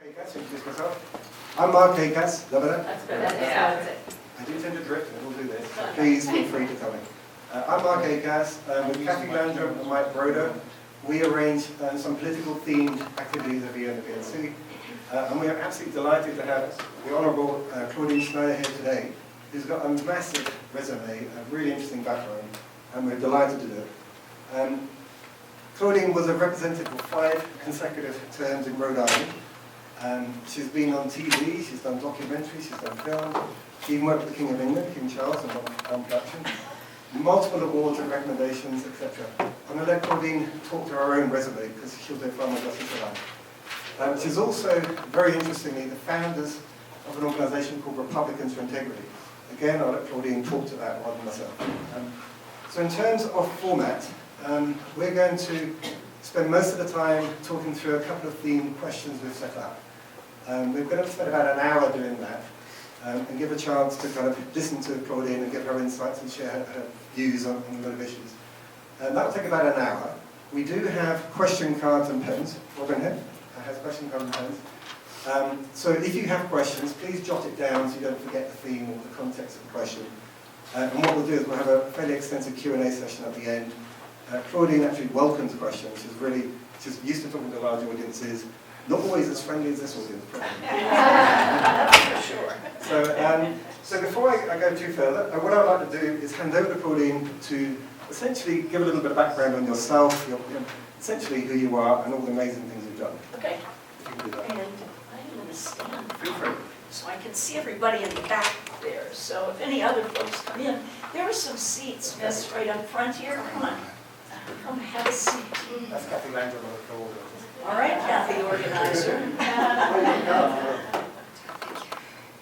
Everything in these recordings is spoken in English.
Kaykas, introduce myself. I'm Mark Kaykas. That's good. That's it. I do tend to drift, and we'll do this. So please feel free to tell me. I'm Mark Kaykas. With Kathy Landrum and Mike Broder, we arrange some political themed activities every year in the PNC. And we are absolutely delighted to have the Honorable Claudine Schneider here today, who's got a massive resume, a really interesting background, and we're delighted to do it. Claudine was a representative for 5 consecutive terms in Rhode Island. She's been on TV, she's done documentaries, she's done film, she even worked with the King of England, King Charles, on production. Multiple awards and recommendations, etc. I'm going to let Claudine talk to her own resume, because she'll do far more justice to that. She's also, very interestingly, the founders of an organisation called Republicans for Integrity. Again, I'll let Claudine talk to that rather than myself. So in terms of format, we're going to spend most of the time talking through a couple of themed questions we've set up. We're going to spend about an hour doing that and give a chance to kind of listen to Claudine and give her insights and share her views on a lot of issues. That will take about an hour. We do have question cards and pens. Robin here has question cards and pens. So if you have questions, please jot it down so you don't forget the theme or the context of the question. And what we'll do is we'll have a fairly extensive Q&A session at the end. Claudine actually welcomes questions. She's used to talking to large audiences, not always as friendly as this audience, probably. That's for sure. So before I go too further, what I'd like to do is hand over to Claudine to essentially give a little bit of background on yourself, essentially who you are, and all the amazing things you've done. Okay. If you can do that. And I'm going to stand Feel free. so I can see everybody in the back there. So if any other folks come in, there are some seats, miss, right up front here. Come on. Come have a seat. That's Kathy Landrum on the floor. All right, Kathy, organizer.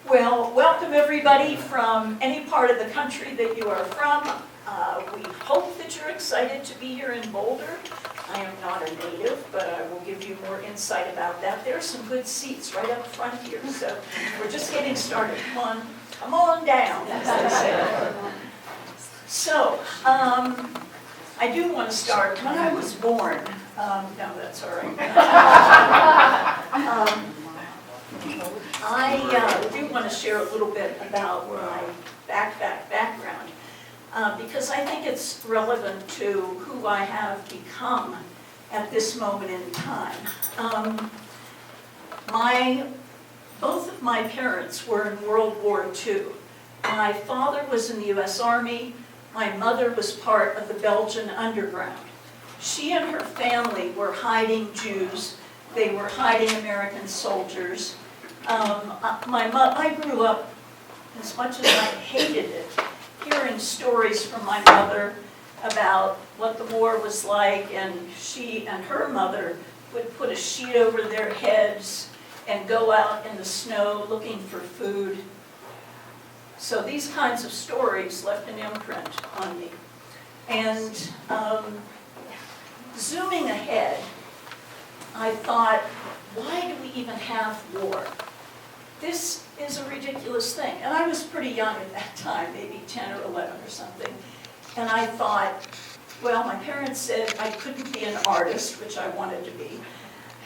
Well, welcome everybody from any part of the country that you are from. We hope that you're excited to be here in Boulder. I am not a native, but I will give you more insight about that. There are some good seats right up front here, so we're just getting started. Come on down, as they say. So, I do want to start when I was born. No, that's all right. I do want to share a little bit about my background because I think it's relevant to who I have become at this moment in time. Both of my parents were in World War II. My father was in the U.S. Army. My mother was part of the Belgian underground. She and her family were hiding Jews. They were hiding American soldiers. I grew up, as much as I hated it, hearing stories from my mother about what the war was like, and she and her mother would put a sheet over their heads and go out in the snow looking for food. So these kinds of stories left an imprint on me. And zooming ahead, I thought, why do we even have war? This is a ridiculous thing. And I was pretty young at that time, maybe 10 or 11 or something. And I thought, well, my parents said I couldn't be an artist, which I wanted to be.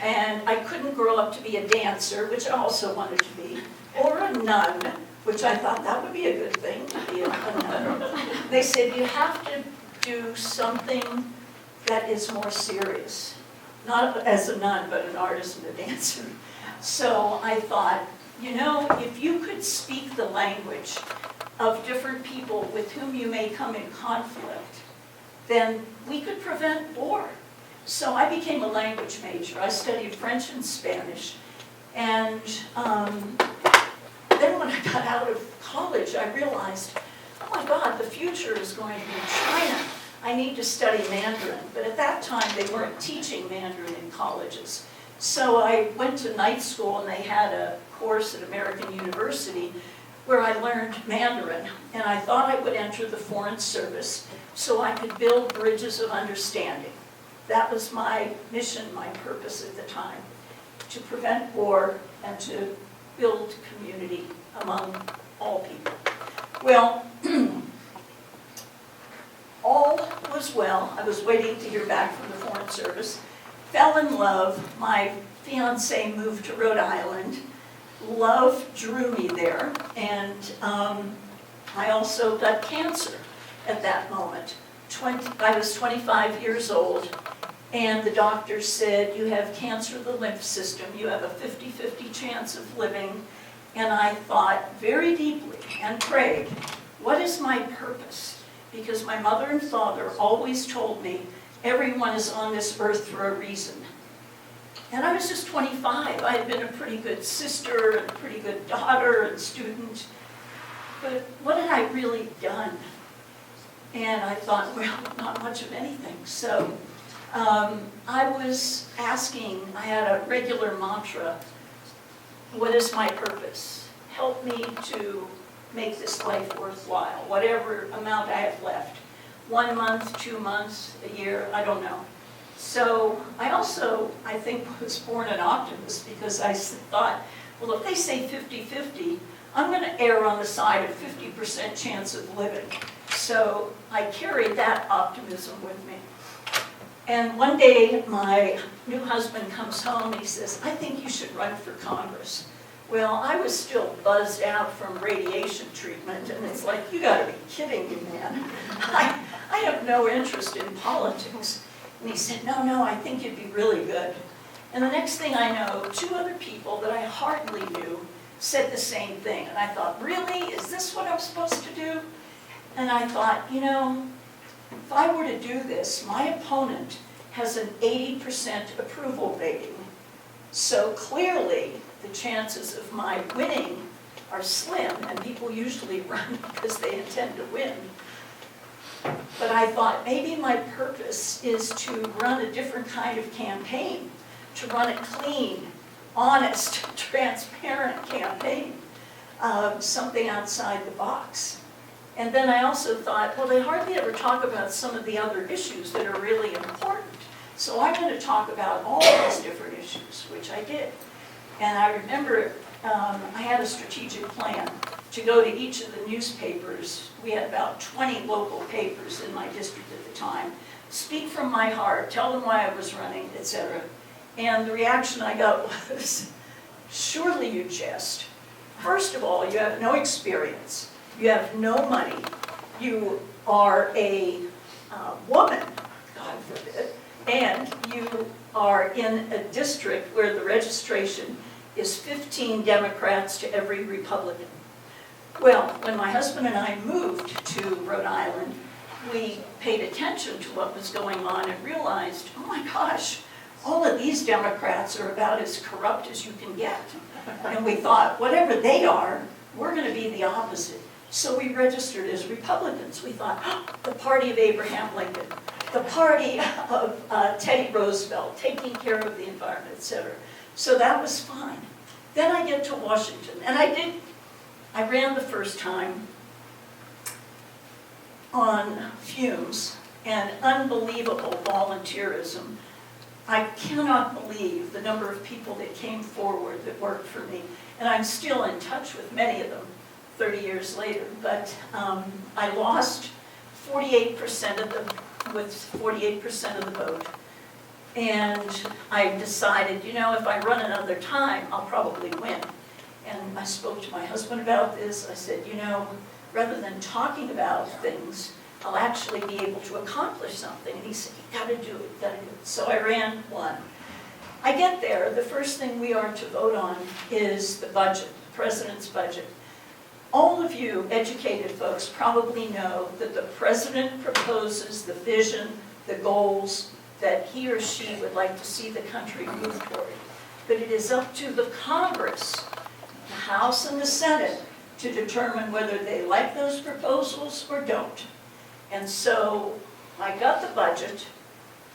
And I couldn't grow up to be a dancer, which I also wanted to be, or a nun, which I thought that would be a good thing, to be a nun. They said, you have to do something that is more serious. Not as a nun, but an artist and a dancer. So I thought, you know, if you could speak the language of different people with whom you may come in conflict, then we could prevent war. So I became a language major. I studied French and Spanish. And then when I got out of college, I realized, oh my God, the future is going to be China. I need to study Mandarin. But at that time, they weren't teaching Mandarin in colleges. So I went to night school, and they had a course at American University where I learned Mandarin. And I thought I would enter the Foreign Service so I could build bridges of understanding. That was my mission, my purpose at the time, to prevent war and to build community among all people. Well, all was well. I was waiting to hear back from the Foreign Service. fell in love. My fiance moved to Rhode Island. Love drew me there, and I also got cancer at that moment. I was 25 years old, and the doctor said, you have cancer of the lymph system, you have a 50-50 chance of living. And I thought very deeply and prayed, what is my purpose? Because my mother and father always told me, everyone is on this earth for a reason. And I was just 25. I had been a pretty good sister and a pretty good daughter and student. But what had I really done? And I thought, well, not much of anything. So I was asking, I had a regular mantra, what is my purpose? Help me to make this life worthwhile, whatever amount I have left. 1 month, 2 months, a year, I don't know. So I also, I think, was born an optimist because I thought, well, if they say 50-50, I'm going to err on the side of 50% chance of living. So I carried that optimism with me. And one day, my new husband comes home and he says, I think you should run for Congress. Well, I was still buzzed out from radiation treatment, and it's like, you gotta be kidding me, man. I have no interest in politics. And he said, no, I think you'd be really good. And the next thing I know, 2 other people that I hardly knew said the same thing. And I thought, really? Is this what I'm supposed to do? And I thought, you know, if I were to do this, my opponent has an 80% approval rating. So clearly, the chances of my winning are slim, and people usually run because they intend to win. But I thought maybe my purpose is to run a different kind of campaign, to run a clean, honest, transparent campaign, something outside the box. And then I also thought, well, they hardly ever talk about some of the other issues that are really important. So I'm going to talk about all these different issues, which I did. And I remember I had a strategic plan to go to each of the newspapers. We had about 20 local papers in my district at the time. Speak from my heart, tell them why I was running, etc. And the reaction I got was, surely you jest. First of all, you have no experience. You have no money. You are a woman, God forbid, and you are in a district where the registration is 15 Democrats to every Republican. Well, when my husband and I moved to Rhode Island, we paid attention to what was going on and realized, oh my gosh, all of these Democrats are about as corrupt as you can get. And we thought, whatever they are, we're going to be the opposite. So we registered as Republicans. We thought, oh, the party of Abraham Lincoln, the party of Teddy Roosevelt, taking care of the environment, etc. So that was fine. Then I get to Washington, and I ran the first time on fumes and unbelievable volunteerism. I cannot believe the number of people that came forward that worked for me, and I'm still in touch with many of them 30 years later, but I lost 48% of them with 48% of the vote. And I decided, you know, if I run another time, I'll probably win. And I spoke to my husband about this. I said, you know, rather than talking about things, I'll actually be able to accomplish something. And he said, you gotta do it, you gotta do it. So I ran one. I get there, the first thing we are to vote on is the budget, the president's budget. All of you educated folks probably know that the president proposes the vision, the goals that he or she would like to see the country move toward. But it is up to the Congress, the House and the Senate, to determine whether they like those proposals or don't. And so I got the budget,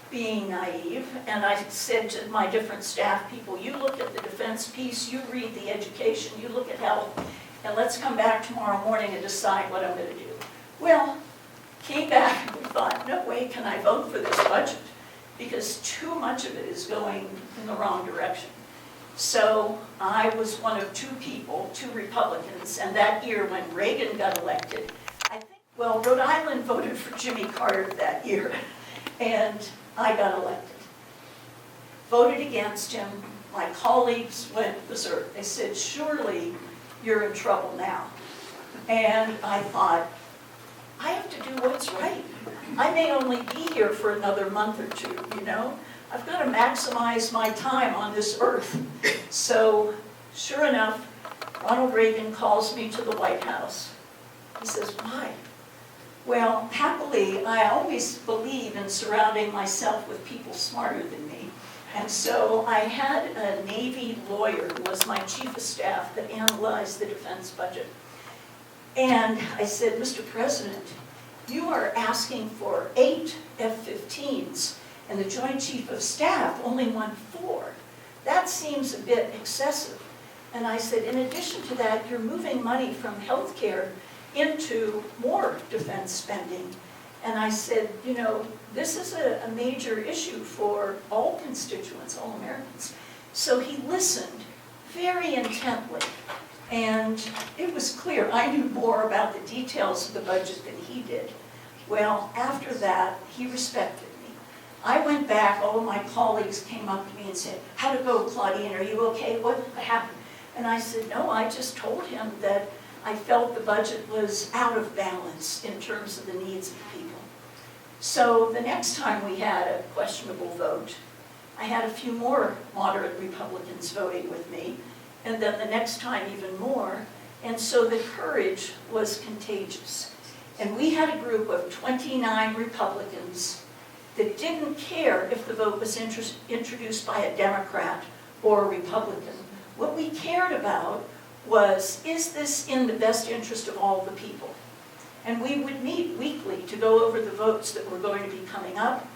being naive, and I said to my different staff people, you look at the defense piece, you read the education, you look at health, and let's come back tomorrow morning and decide what I'm going to do. Well, came back and we thought, no way can I vote for this budget, because too much of it is going in the wrong direction. So I was one of 2 people, 2 Republicans, and that year when Reagan got elected, I think, well, Rhode Island voted for Jimmy Carter that year, and I got elected. voted against him. My colleagues went berserk. They said, surely you're in trouble now. And I thought, I have to do what's right. I may only be here for another month or two, you know? I've got to maximize my time on this earth. So, sure enough, Ronald Reagan calls me to the White House. He says, why? Well, happily, I always believe in surrounding myself with people smarter than me. And so I had a Navy lawyer who was my chief of staff that analyzed the defense budget. And I said, Mr. President, you are asking for 8 F-15s, and the Joint Chief of Staff only won 4. That seems a bit excessive. And I said, in addition to that, you're moving money from healthcare into more defense spending. And I said, you know, this is a major issue for all constituents, all Americans. So he listened very intently. And it was clear I knew more about the details of the budget than he did. Well, after that, he respected me. I went back, all of my colleagues came up to me and said, how'd it go, Claudine? Are you okay? What happened? And I said, no, I just told him that I felt the budget was out of balance in terms of the needs of the people. So the next time we had a questionable vote, I had a few more moderate Republicans voting with me, and then the next time even more, and so the courage was contagious. And we had a group of 29 Republicans that didn't care if the vote was introduced by a Democrat or a Republican. What we cared about was, is this in the best interest of all the people? And we would meet weekly to go over the votes that were going to be coming up.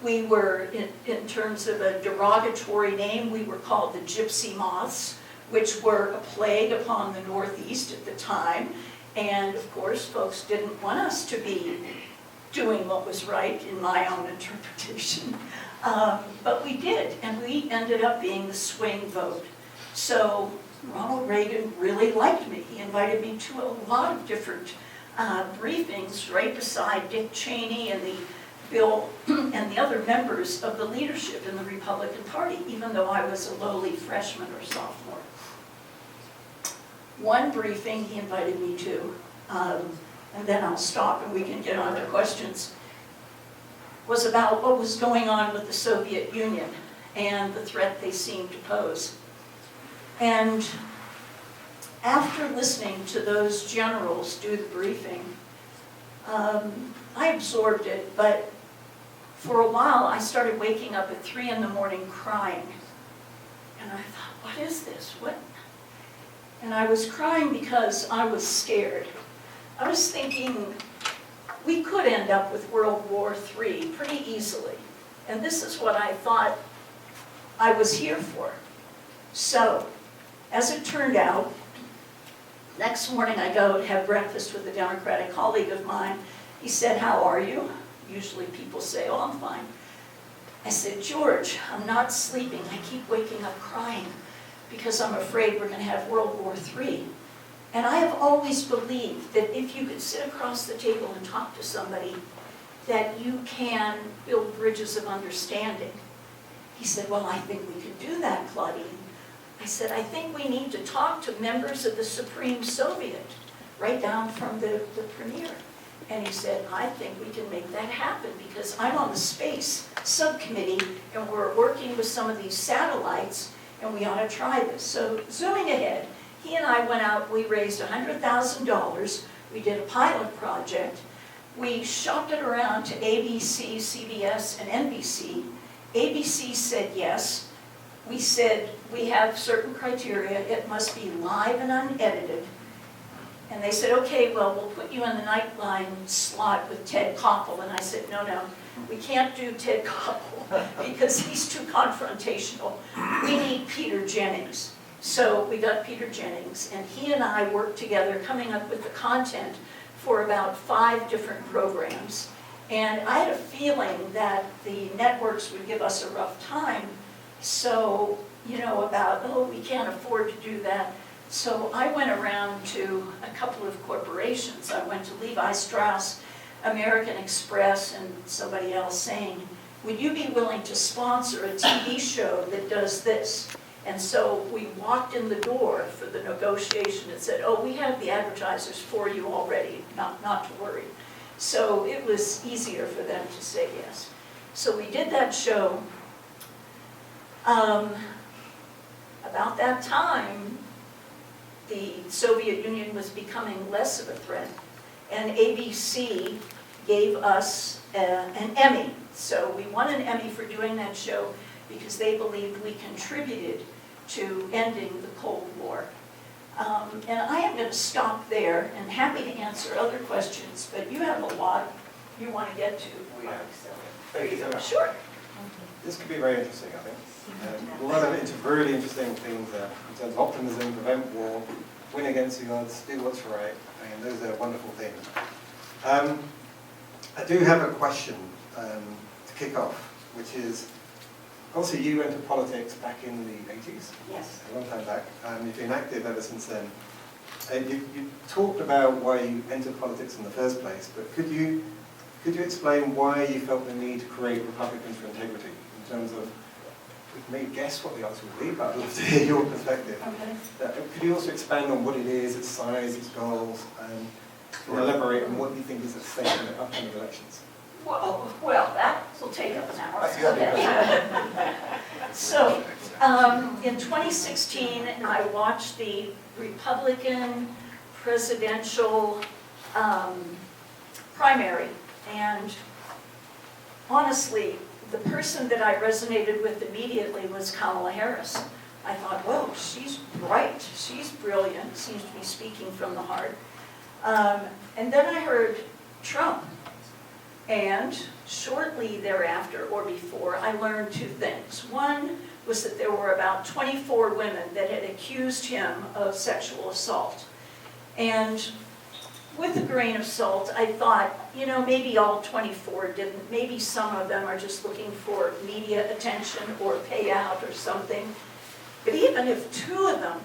We were, in terms of a derogatory name, we were called the gypsy moths, which were a plague upon the Northeast at the time. And of course, folks didn't want us to be doing what was right, in my own interpretation. But we did, and we ended up being the swing vote. So Ronald Reagan really liked me. He invited me to a lot of different briefings right beside Dick Cheney and Bill and the other members of the leadership in the Republican Party, even though I was a lowly freshman or sophomore. One briefing he invited me to, and then I'll stop and we can get on to questions, was about what was going on with the Soviet Union and the threat they seemed to pose. And after listening to those generals do the briefing, I absorbed it, but for a while I started waking up at 3 in the morning crying. And I thought, what is this? What? And I was crying because I was scared. I was thinking we could end up with World War III pretty easily. And this is what I thought I was here for. So, as it turned out, next morning I go to have breakfast with a Democratic colleague of mine. He said, how are you? Usually people say, oh, I'm fine. I said, George, I'm not sleeping. I keep waking up crying because I'm afraid we're going to have World War III. And I have always believed that if you could sit across the table and talk to somebody, that you can build bridges of understanding. He said, well, I think we could do that, Claudine. I said, I think we need to talk to members of the Supreme Soviet, right down from the premier. And he said, I think we can make that happen because I'm on the space subcommittee and we're working with some of these satellites and we ought to try this. So zooming ahead, he and I went out, we raised $100,000, we did a pilot project, we shopped it around to ABC, CBS, and NBC. ABC said yes. We said, we have certain criteria, it must be live and unedited. And they said, okay, well, we'll put you in the Nightline slot with Ted Koppel. And I said, no, we can't do Ted Koppel because he's too confrontational. We need Peter Jennings. So we got Peter Jennings, and he and I worked together coming up with the content for about 5 different programs. And I had a feeling that the networks would give us a rough time. So, about, we can't afford to do that. So I went around to a couple of corporations. I went to Levi Strauss, American Express, and somebody else saying, would you be willing to sponsor a TV show that does this? And so we walked in the door for the negotiation and said, oh, we have the advertisers for you already, not to worry. So it was easier for them to say yes. So we did that show. About that time, the Soviet Union was becoming less of a threat, and ABC gave us an Emmy. So we won an Emmy for doing that show because they believed we contributed to ending the Cold War. And I am going to stop there and happy to answer other questions, but you have a lot you want to get to. Thank you so much. Sure. This could be very interesting, I think. A lot of really interesting things there in terms of optimism, prevent war, win against the odds, do what's right. I mean, those are wonderful things. I do have a question to kick off, which is, obviously you went to politics back in the 80s. Yes. A long time back. You've been active ever since then. You talked about why you entered politics in the first place, but could you explain why you felt the need to create Republicans for Integrity in terms of, we may guess what the answer would be, but I'd love to hear your perspective. Okay. Could you also expand on what it is, its size, its goals, and elaborate on what you think is at stake in the upcoming elections? Well, that will take up an hour. That's So, in 2016, I watched the Republican presidential primary, and honestly, the person that I resonated with immediately was Kamala Harris. I thought, whoa, she's bright, she's brilliant, seems to be speaking from the heart. And then I heard Trump. And shortly thereafter, or before, I learned two things. One was that there were about 24 women that had accused him of sexual assault. And with a grain of salt, I thought, you know, maybe all 24 didn't. Maybe some of them are just looking for media attention or payout or something. But even if two of them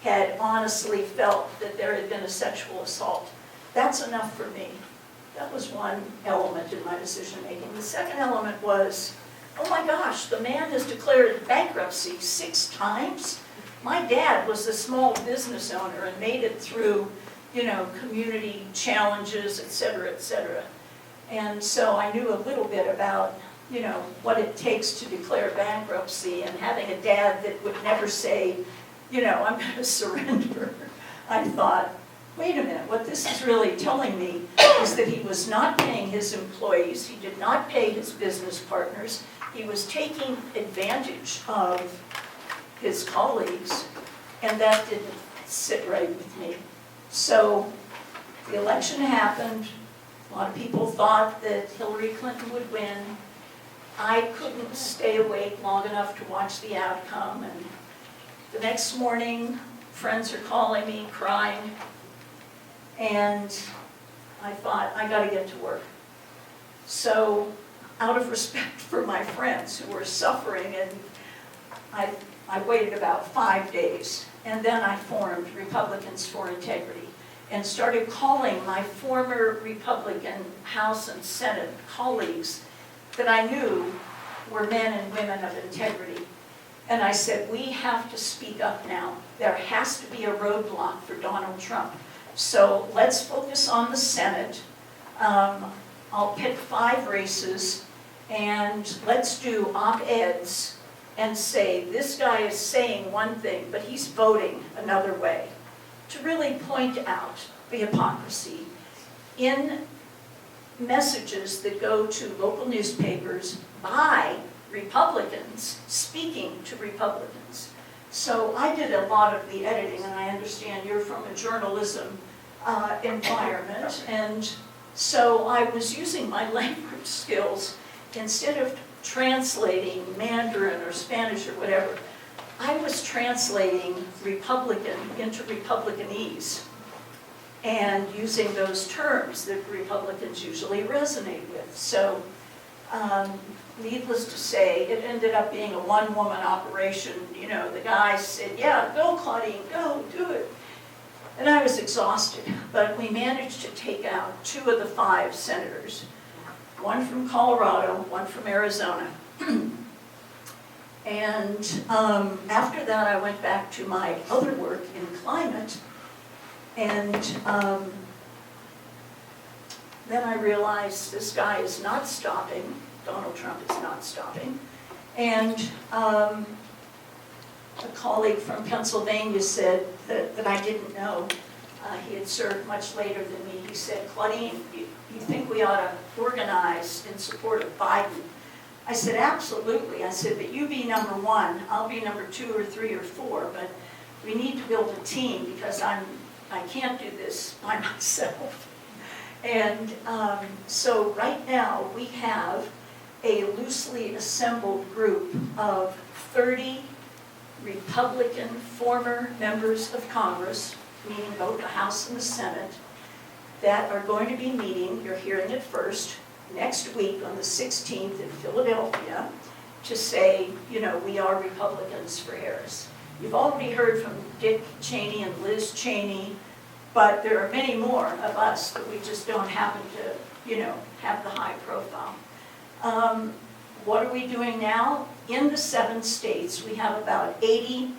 had honestly felt that there had been a sexual assault, that's enough for me. That was one element in my decision making. The second element was, oh my gosh, the man has declared bankruptcy 6 times. My dad was a small business owner and made it through, you know, community challenges, et cetera, et cetera. And so I knew a little bit about, you know, what it takes to declare bankruptcy, and having a dad that would never say, you know, I'm going to surrender. I thought, wait a minute, what this is really telling me is that he was not paying his employees, he did not pay his business partners, he was taking advantage of his colleagues, and that didn't sit right with me. So the election happened. A lot of people thought that Hillary Clinton would win. I couldn't stay awake long enough to watch the outcome, and the next morning, friends are calling me, crying, and I thought, I gotta get to work. So, out of respect for my friends who were suffering, and I waited about 5 days, and then I formed Republicans for Integrity and started calling my former Republican House and Senate colleagues that I knew were men and women of integrity. And I said, we have to speak up now. There has to be a roadblock for Donald Trump. So let's focus on the Senate. I'll pick 5 races, and let's do op-eds and say, this guy is saying one thing, but he's voting another way, to really point out the hypocrisy in messages that go to local newspapers by Republicans speaking to Republicans. So I did a lot of the editing, and I understand you're from a journalism environment, and so I was using my language skills. Instead of translating Mandarin or Spanish or whatever, I was translating Republican into Republicanese and using those terms that Republicans usually resonate with. So needless to say, it ended up being a one-woman operation. You know, the guy said, yeah, go Claudine, go, do it. And I was exhausted, but we managed to take out 2 of the 5 senators. one from Colorado, one from Arizona. And after that, I went back to my other work in climate, and then I realized this guy is not stopping, Donald Trump is not stopping, and a colleague from Pennsylvania said that I didn't know. He had served much later than me. He said, Claudine, you think we ought to organize in support of Biden? I said, absolutely. I said, but you be number one, I'll be number 2 or 3 or 4, but we need to build a team because I can't do this by myself. And so right now we have a loosely assembled group of 30 Republican former members of Congress, meaning both the House and the Senate, that are going to be meeting, you're hearing it first, next week on the 16th in Philadelphia to say, you know, we are Republicans for Harris. You've already heard from Dick Cheney and Liz Cheney, but there are many more of us that we just don't happen to, you know, have the high profile. What are we doing now? In the 7 states, we have about 80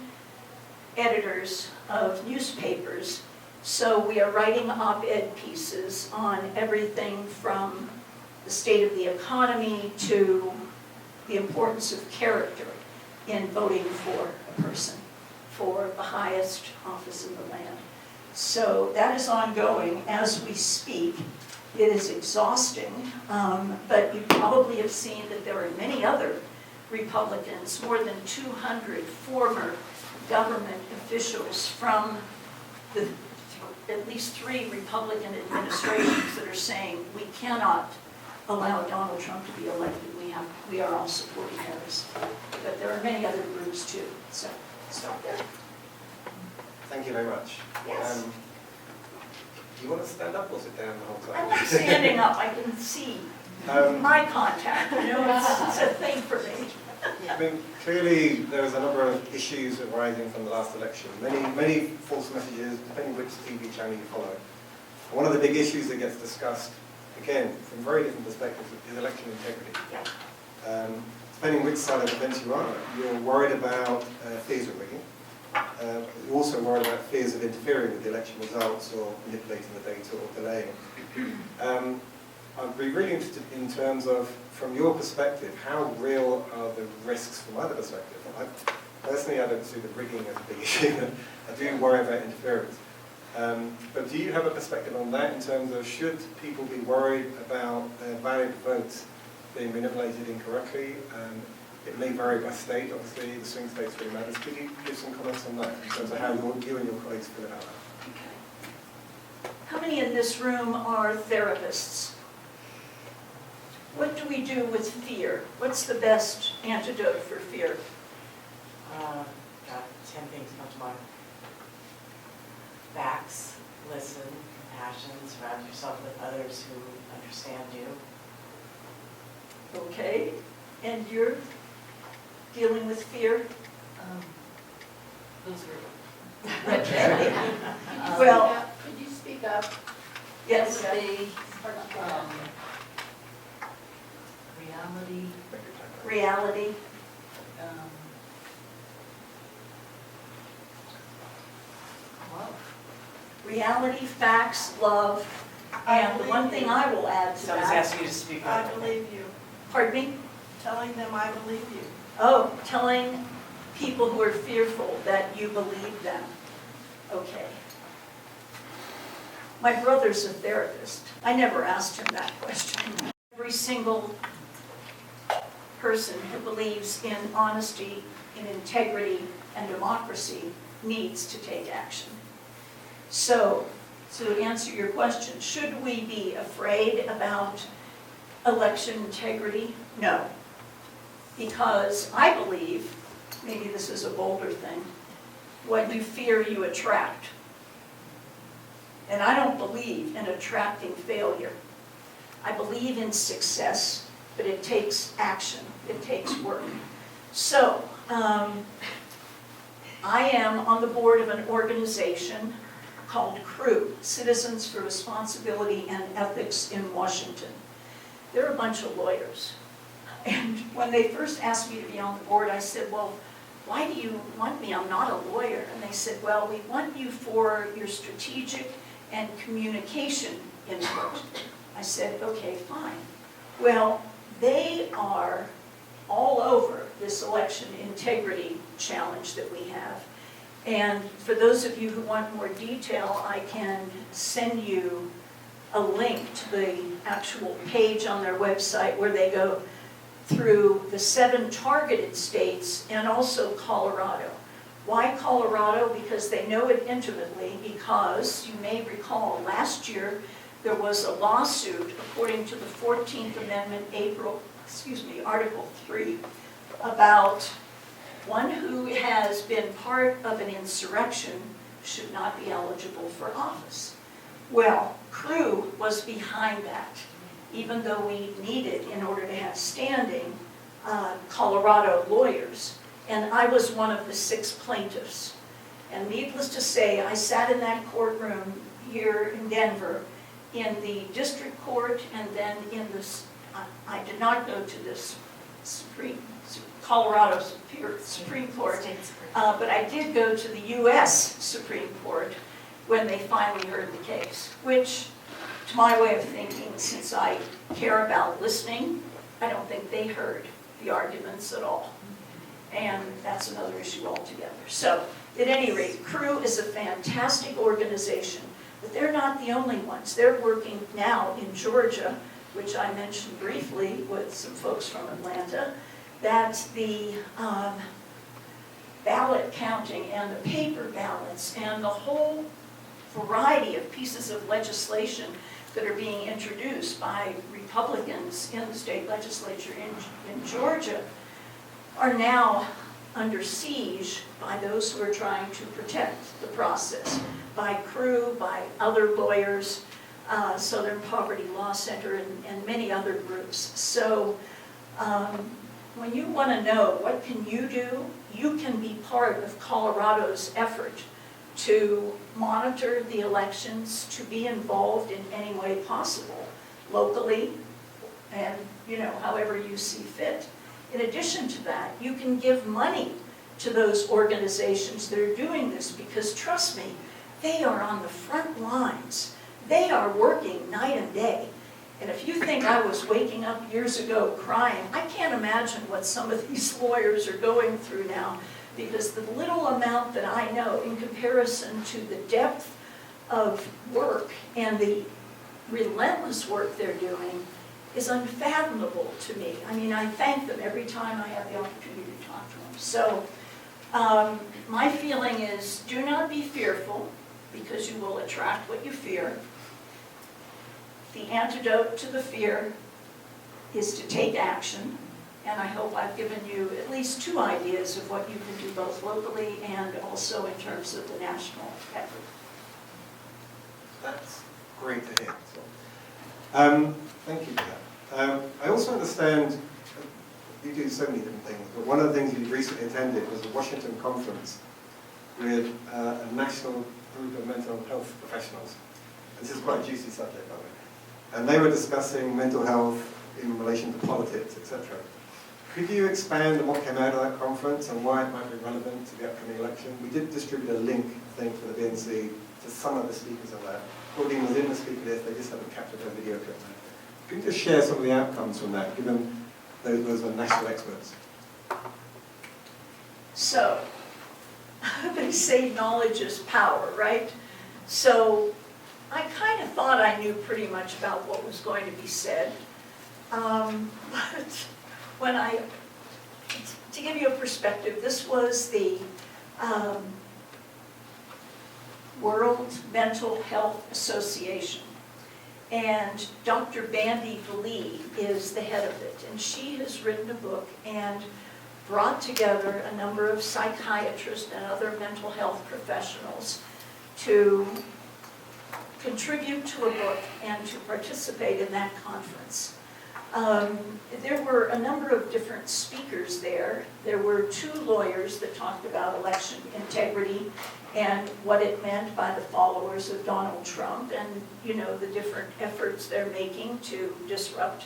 editors of newspapers. So we are writing op-ed pieces on everything from the state of the economy to the importance of character in voting for a person for the highest office in the land. So that is ongoing as we speak. It is exhausting, but you probably have seen that there are many other Republicans, more than 200 former government officials from at least 3 Republican administrations that are saying we cannot allow Donald Trump to be elected. We are all supporting Harris. But there are many other groups too. So stop there. Thank you very much. Yes. Do you want to stand up or sit down the whole I time? like standing up. I can see eye contact. You know, it's a thing for me. I mean, clearly there's a number of issues arising from the last election. Many false messages, depending which TV channel you follow. One of the big issues that gets discussed, again, from very different perspectives, is election integrity. Yeah. Depending which side of the fence you are, you're worried about fears of rigging. You're also worried about fears of interfering with the election results or manipulating the data or delaying. I'd be really interested in terms of, from your perspective, how real are the risks from either perspective? Personally, I don't see the rigging as a big issue. I do worry about interference. But do you have a perspective on that in terms of should people be worried about their valid votes being manipulated incorrectly? It may vary by state, obviously, the swing states really matters. Could you give some comments on that in terms of how you and your colleagues feel about that? Okay. How many in this room are therapists? What do we do with fear? What's the best antidote for fear? Got 10 things come to mind. Facts, listen, compassion, surround yourself with others who understand you. Okay, and you're dealing with fear? Those are Okay. Well, could you speak up? yes. Reality. Reality. Love. Reality, facts, love, and the one thing I will add to Someone's that. asking you to speak I up. believe you. Pardon me? Telling them I believe you. Oh, telling people who are fearful that you believe them. Okay. My brother's a therapist. I never asked him that question. Every single person who believes in honesty, in integrity, and democracy needs to take action. So, to answer your question, should we be afraid about election integrity? No. Because I believe, maybe this is a Boulder thing, what you fear you attract. And I don't believe in attracting failure. I believe in success, but it takes action, it takes work. So, I am on the board of an organization called CREW, Citizens for Responsibility and Ethics in Washington. they're a bunch of lawyers. And when they first asked me to be on the board, I said, well, why do you want me? I'm not a lawyer. And they said, well, we want you for your strategic and communication input. I said, okay, fine. Well, they are all over this election integrity challenge that we have. And for those of you who want more detail, I can send you a link to the actual page on their website where they go through the 7 targeted states and also Colorado. Why Colorado? Because they know it intimately, because you may recall last year there was a lawsuit according to the 14th Amendment Article 3 about one who has been part of an insurrection should not be eligible for office. Well, Crew was behind that, even though we needed, in order to have standing, Colorado lawyers. And I was one of the 6 plaintiffs. And needless to say, I sat in that courtroom here in Denver, in the district court, and then in this, I did not go to this Colorado Supreme Court, but I did go to the U.S. Supreme Court when they finally heard the case, which, to my way of thinking, since I care about listening, I don't think they heard the arguments at all. And that's another issue altogether. So, at any rate, Crew is a fantastic organization, but they're not the only ones. They're working now in Georgia, which I mentioned briefly with some folks from Atlanta, that the ballot counting and the paper ballots and the whole variety of pieces of legislation that are being introduced by Republicans in the state legislature in Georgia are now under siege by those who are trying to protect the process, by Crew, by other lawyers, Southern Poverty Law Center, and many other groups. So when you want to know what can you do, you can be part of Colorado's effort to monitor the elections, to be involved in any way possible, locally, and however you see fit. In addition to that, you can give money to those organizations that are doing this, because trust me, they are on the front lines. They are working night and day. And if you think I was waking up years ago crying, I can't imagine what some of these lawyers are going through now, because the little amount that I know in comparison to the depth of work and the relentless work they're doing is unfathomable to me. I mean, I thank them every time I have the opportunity to talk to them. So my feeling is, do not be fearful, because you will attract what you fear. The antidote to the fear is to take action, and I hope I've given you at least 2 ideas of what you can do both locally and also in terms of the national effort. That's great to hear. Thank you for that. I also understand you do so many different things, but one of the things you recently attended was a Washington conference with a national group of mental health professionals. This is quite a juicy subject, by the way. And they were discussing mental health in relation to politics, etc. Could you expand on what came out of that conference and why it might be relevant to the upcoming election? We did distribute a link, I think, for the BNC to some of the speakers of that. Claudine was in the speaker list, they just haven't captured her video clip. Could you just share some of the outcomes from that, given those are national experts? So, they say knowledge is power, right? So, I kind of thought I knew pretty much about what was going to be said. But when to give you a perspective, this was the World Mental Health Association. And Dr. Bandy Lee is the head of it. And she has written a book and brought together a number of psychiatrists and other mental health professionals to contribute to a book and to participate in that conference. There were a number of different speakers there. There were 2 lawyers that talked about election integrity and what it meant by the followers of Donald Trump and, the different efforts they're making to disrupt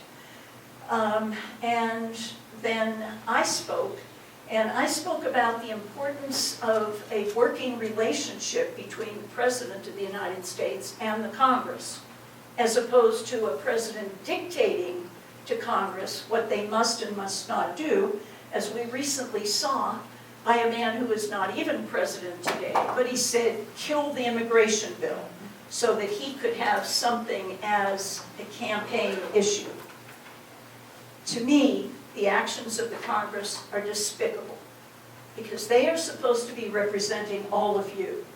And then I spoke, and I spoke about the importance of a working relationship between the President of the United States and the Congress, as opposed to a president dictating to Congress what they must and must not do, as we recently saw by a man who is not even president today, but he said, kill the immigration bill, so that he could have something as a campaign issue. To me, the actions of the Congress are despicable, because they are supposed to be representing all of you,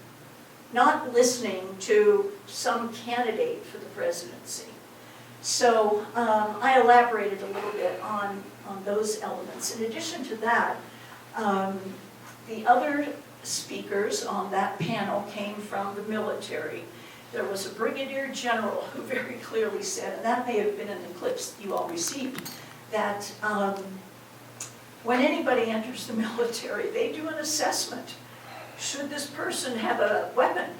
not listening to some candidate for the presidency. So I elaborated a little bit on those elements. In addition to that, the other speakers on that panel came from the military. There was a brigadier general who very clearly said, and that may have been in the clips that you all received, that when anybody enters the military, they do an assessment. Should this person have a weapon?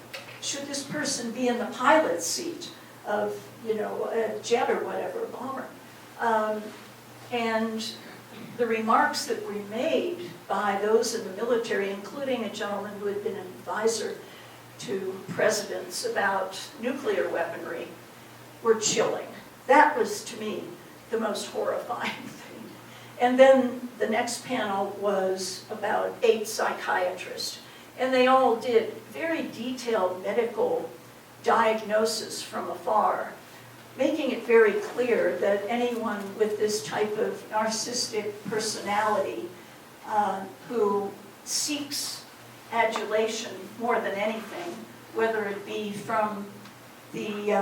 Should this person be in the pilot's seat of, a jet or whatever, a bomber? And the remarks that were made by those in the military, including a gentleman who had been an advisor to presidents about nuclear weaponry, were chilling. That was, to me, the most horrifying thing. And then the next panel was about 8 psychiatrists. And they all did very detailed medical diagnosis from afar, making it very clear that anyone with this type of narcissistic personality who seeks adulation more than anything, whether it be from the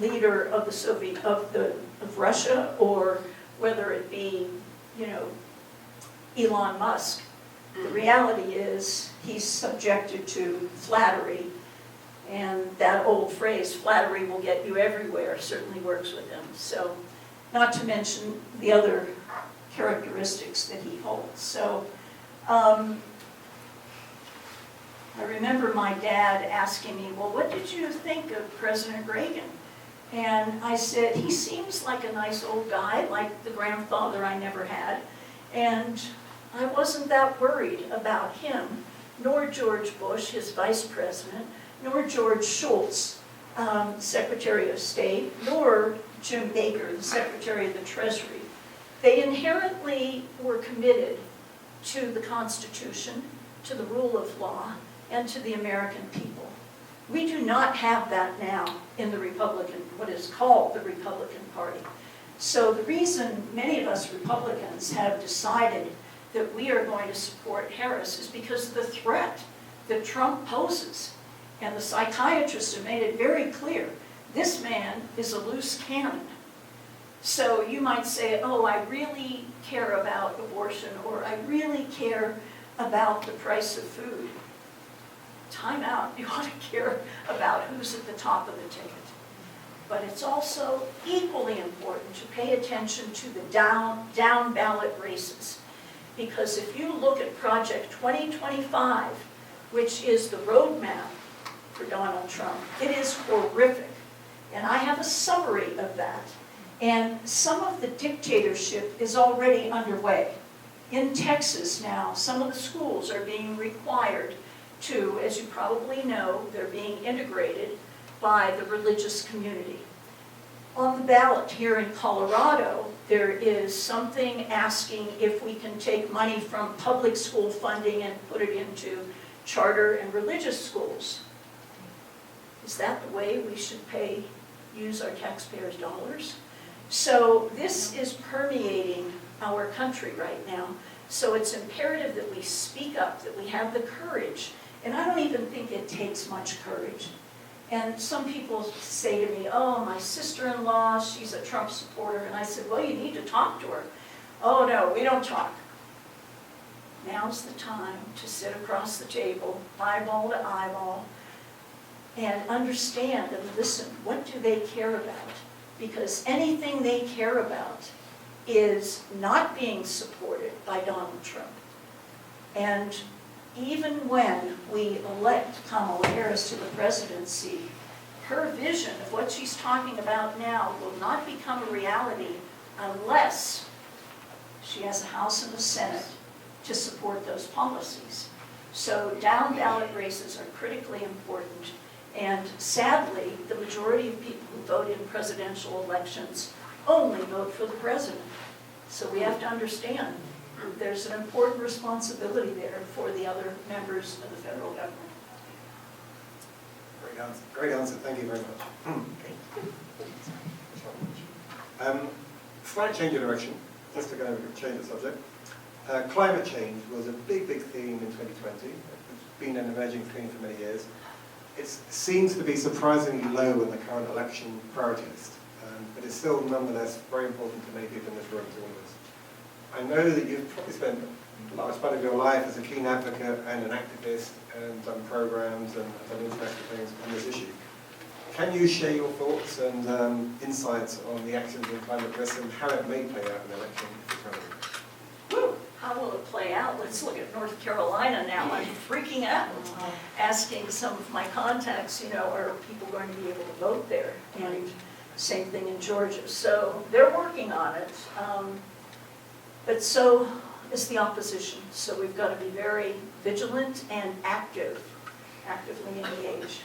leader of of Russia, or whether it be, Elon Musk. The reality is he's subjected to flattery, and that old phrase, flattery will get you everywhere, certainly works with him. So, not to mention the other characteristics that he holds. So, I remember my dad asking me, well, what did you think of President Reagan? And I said, he seems like a nice old guy, like the grandfather I never had. And I wasn't that worried about him, nor George Bush, his vice president, nor George Shultz, Secretary of State, nor Jim Baker, the Secretary of the Treasury. They inherently were committed to the Constitution, to the rule of law, and to the American people. We do not have that now in the Republican, what is called the Republican Party. So the reason many of us Republicans have decided that we are going to support Harris is because of the threat that Trump poses. And the psychiatrists have made it very clear, this man is a loose cannon. So you might say, oh, I really care about abortion, or I really care about the price of food. Time out, you ought to care about who's at the top of the ticket. But it's also equally important to pay attention to the down ballot races. Because if you look at Project 2025, which is the roadmap for Donald Trump, it is horrific. And I have a summary of that. And some of the dictatorship is already underway. In Texas now, some of the schools are being required to, as you probably know, they're being integrated by the religious community. On the ballot here in Colorado, there is something asking if we can take money from public school funding and put it into charter and religious schools. Is that the way we should use our taxpayers' dollars? So this is permeating our country right now. So it's imperative that we speak up, that we have the courage. And I don't even think it takes much courage. And some people say to me, oh, my sister-in-law, she's a Trump supporter. And I said, well, you need to talk to her. Oh, no, we don't talk. Now's the time to sit across the table, eyeball to eyeball, and understand and listen. What do they care about? Because anything they care about is not being supported by Donald Trump. And even when we elect Kamala Harris to the presidency, her vision of what she's talking about now will not become a reality unless she has a House and a Senate to support those policies. So down ballot races are critically important, and sadly, the majority of people who vote in presidential elections only vote for the president. So we have to understand there's an important responsibility there for the other members of the federal government. Great answer, thank you very much. Slight change of direction, just to go change the subject. Climate change was a big theme in 2020. It's been an emerging theme for many years. It seems to be surprisingly low in the current election priority list, but it's still nonetheless very important to many people in this room, to all of us. I know that you've probably spent a large part of your life as a keen advocate and an activist and done programs and done international things on this issue. Can you share your thoughts and insights on the actions in climate risk and how it may play out in the election if it's relevant? Woo! How will it play out? Let's look at North Carolina now. I'm freaking out, asking some of my contacts, are people going to be able to vote there? And same thing in Georgia. So they're working on it. But so is the opposition. So we've got to be very vigilant and actively engaged.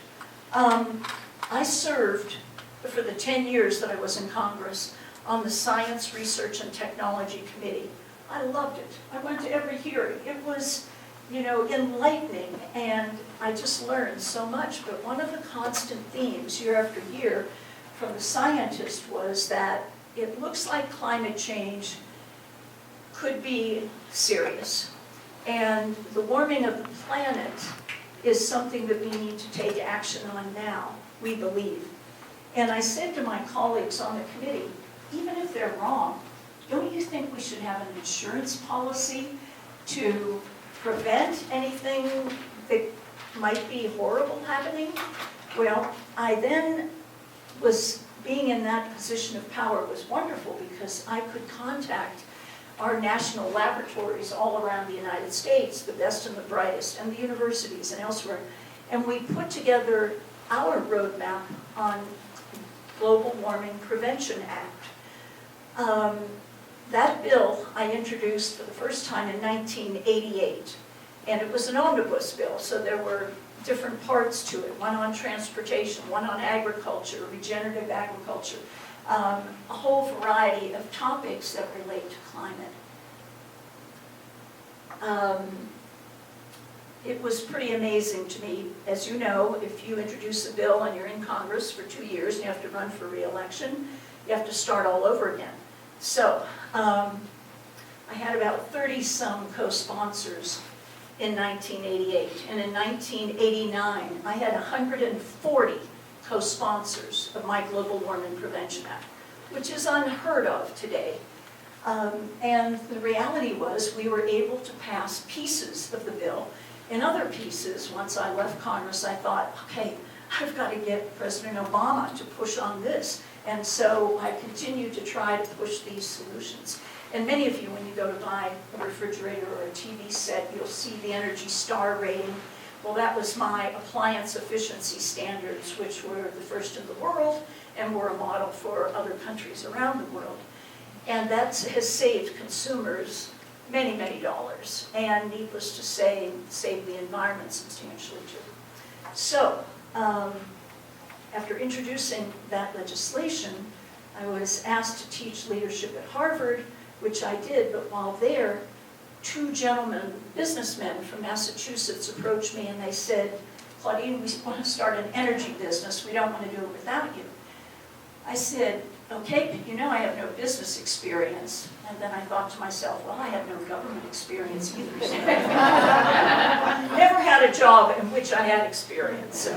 I served for the 10 years that I was in Congress on the Science, Research, and Technology Committee. I loved it. I went to every hearing. It was, enlightening, and I just learned so much. But one of the constant themes year after year from the scientists was that it looks like climate change could be serious. And the warming of the planet is something that we need to take action on now, we believe. And I said to my colleagues on the committee, even if they're wrong, don't you think we should have an insurance policy to prevent anything that might be horrible happening? Well, I then being in that position of power was wonderful because I could contact our national laboratories all around the United States, the best and the brightest, and the universities and elsewhere. And we put together our roadmap on Global Warming Prevention Act. That bill I introduced for the first time in 1988, and it was an omnibus bill, so there were different parts to it, one on transportation, one on agriculture, regenerative agriculture, a whole variety of topics that relate to climate. It was pretty amazing to me. As you know, if you introduce a bill and you're in Congress for 2 years and you have to run for re-election, you have to start all over again. So I had about 30-some co-sponsors in 1988, and in 1989 I had 140 co-sponsors of my Global Warming Prevention Act, which is unheard of today. And the reality was we were able to pass pieces of the bill. In other pieces, once I left Congress, I thought, okay, I've got to get President Obama to push on this. And so I continued to try to push these solutions. And many of you, when you go to buy a refrigerator or a TV set, you'll see the Energy Star rating. Well, that was my appliance efficiency standards, which were the first in the world and were a model for other countries around the world. And that has saved consumers many, many dollars, and needless to say, saved the environment substantially too. So, after introducing that legislation, I was asked to teach leadership at Harvard, which I did, but while there, 2 gentlemen, businessmen from Massachusetts approached me and they said, Claudine, we want to start an energy business. We don't want to do it without you. I said, okay, but you know I have no business experience. And then I thought to myself, well, I have no government experience either. So never had a job in which I had experience. So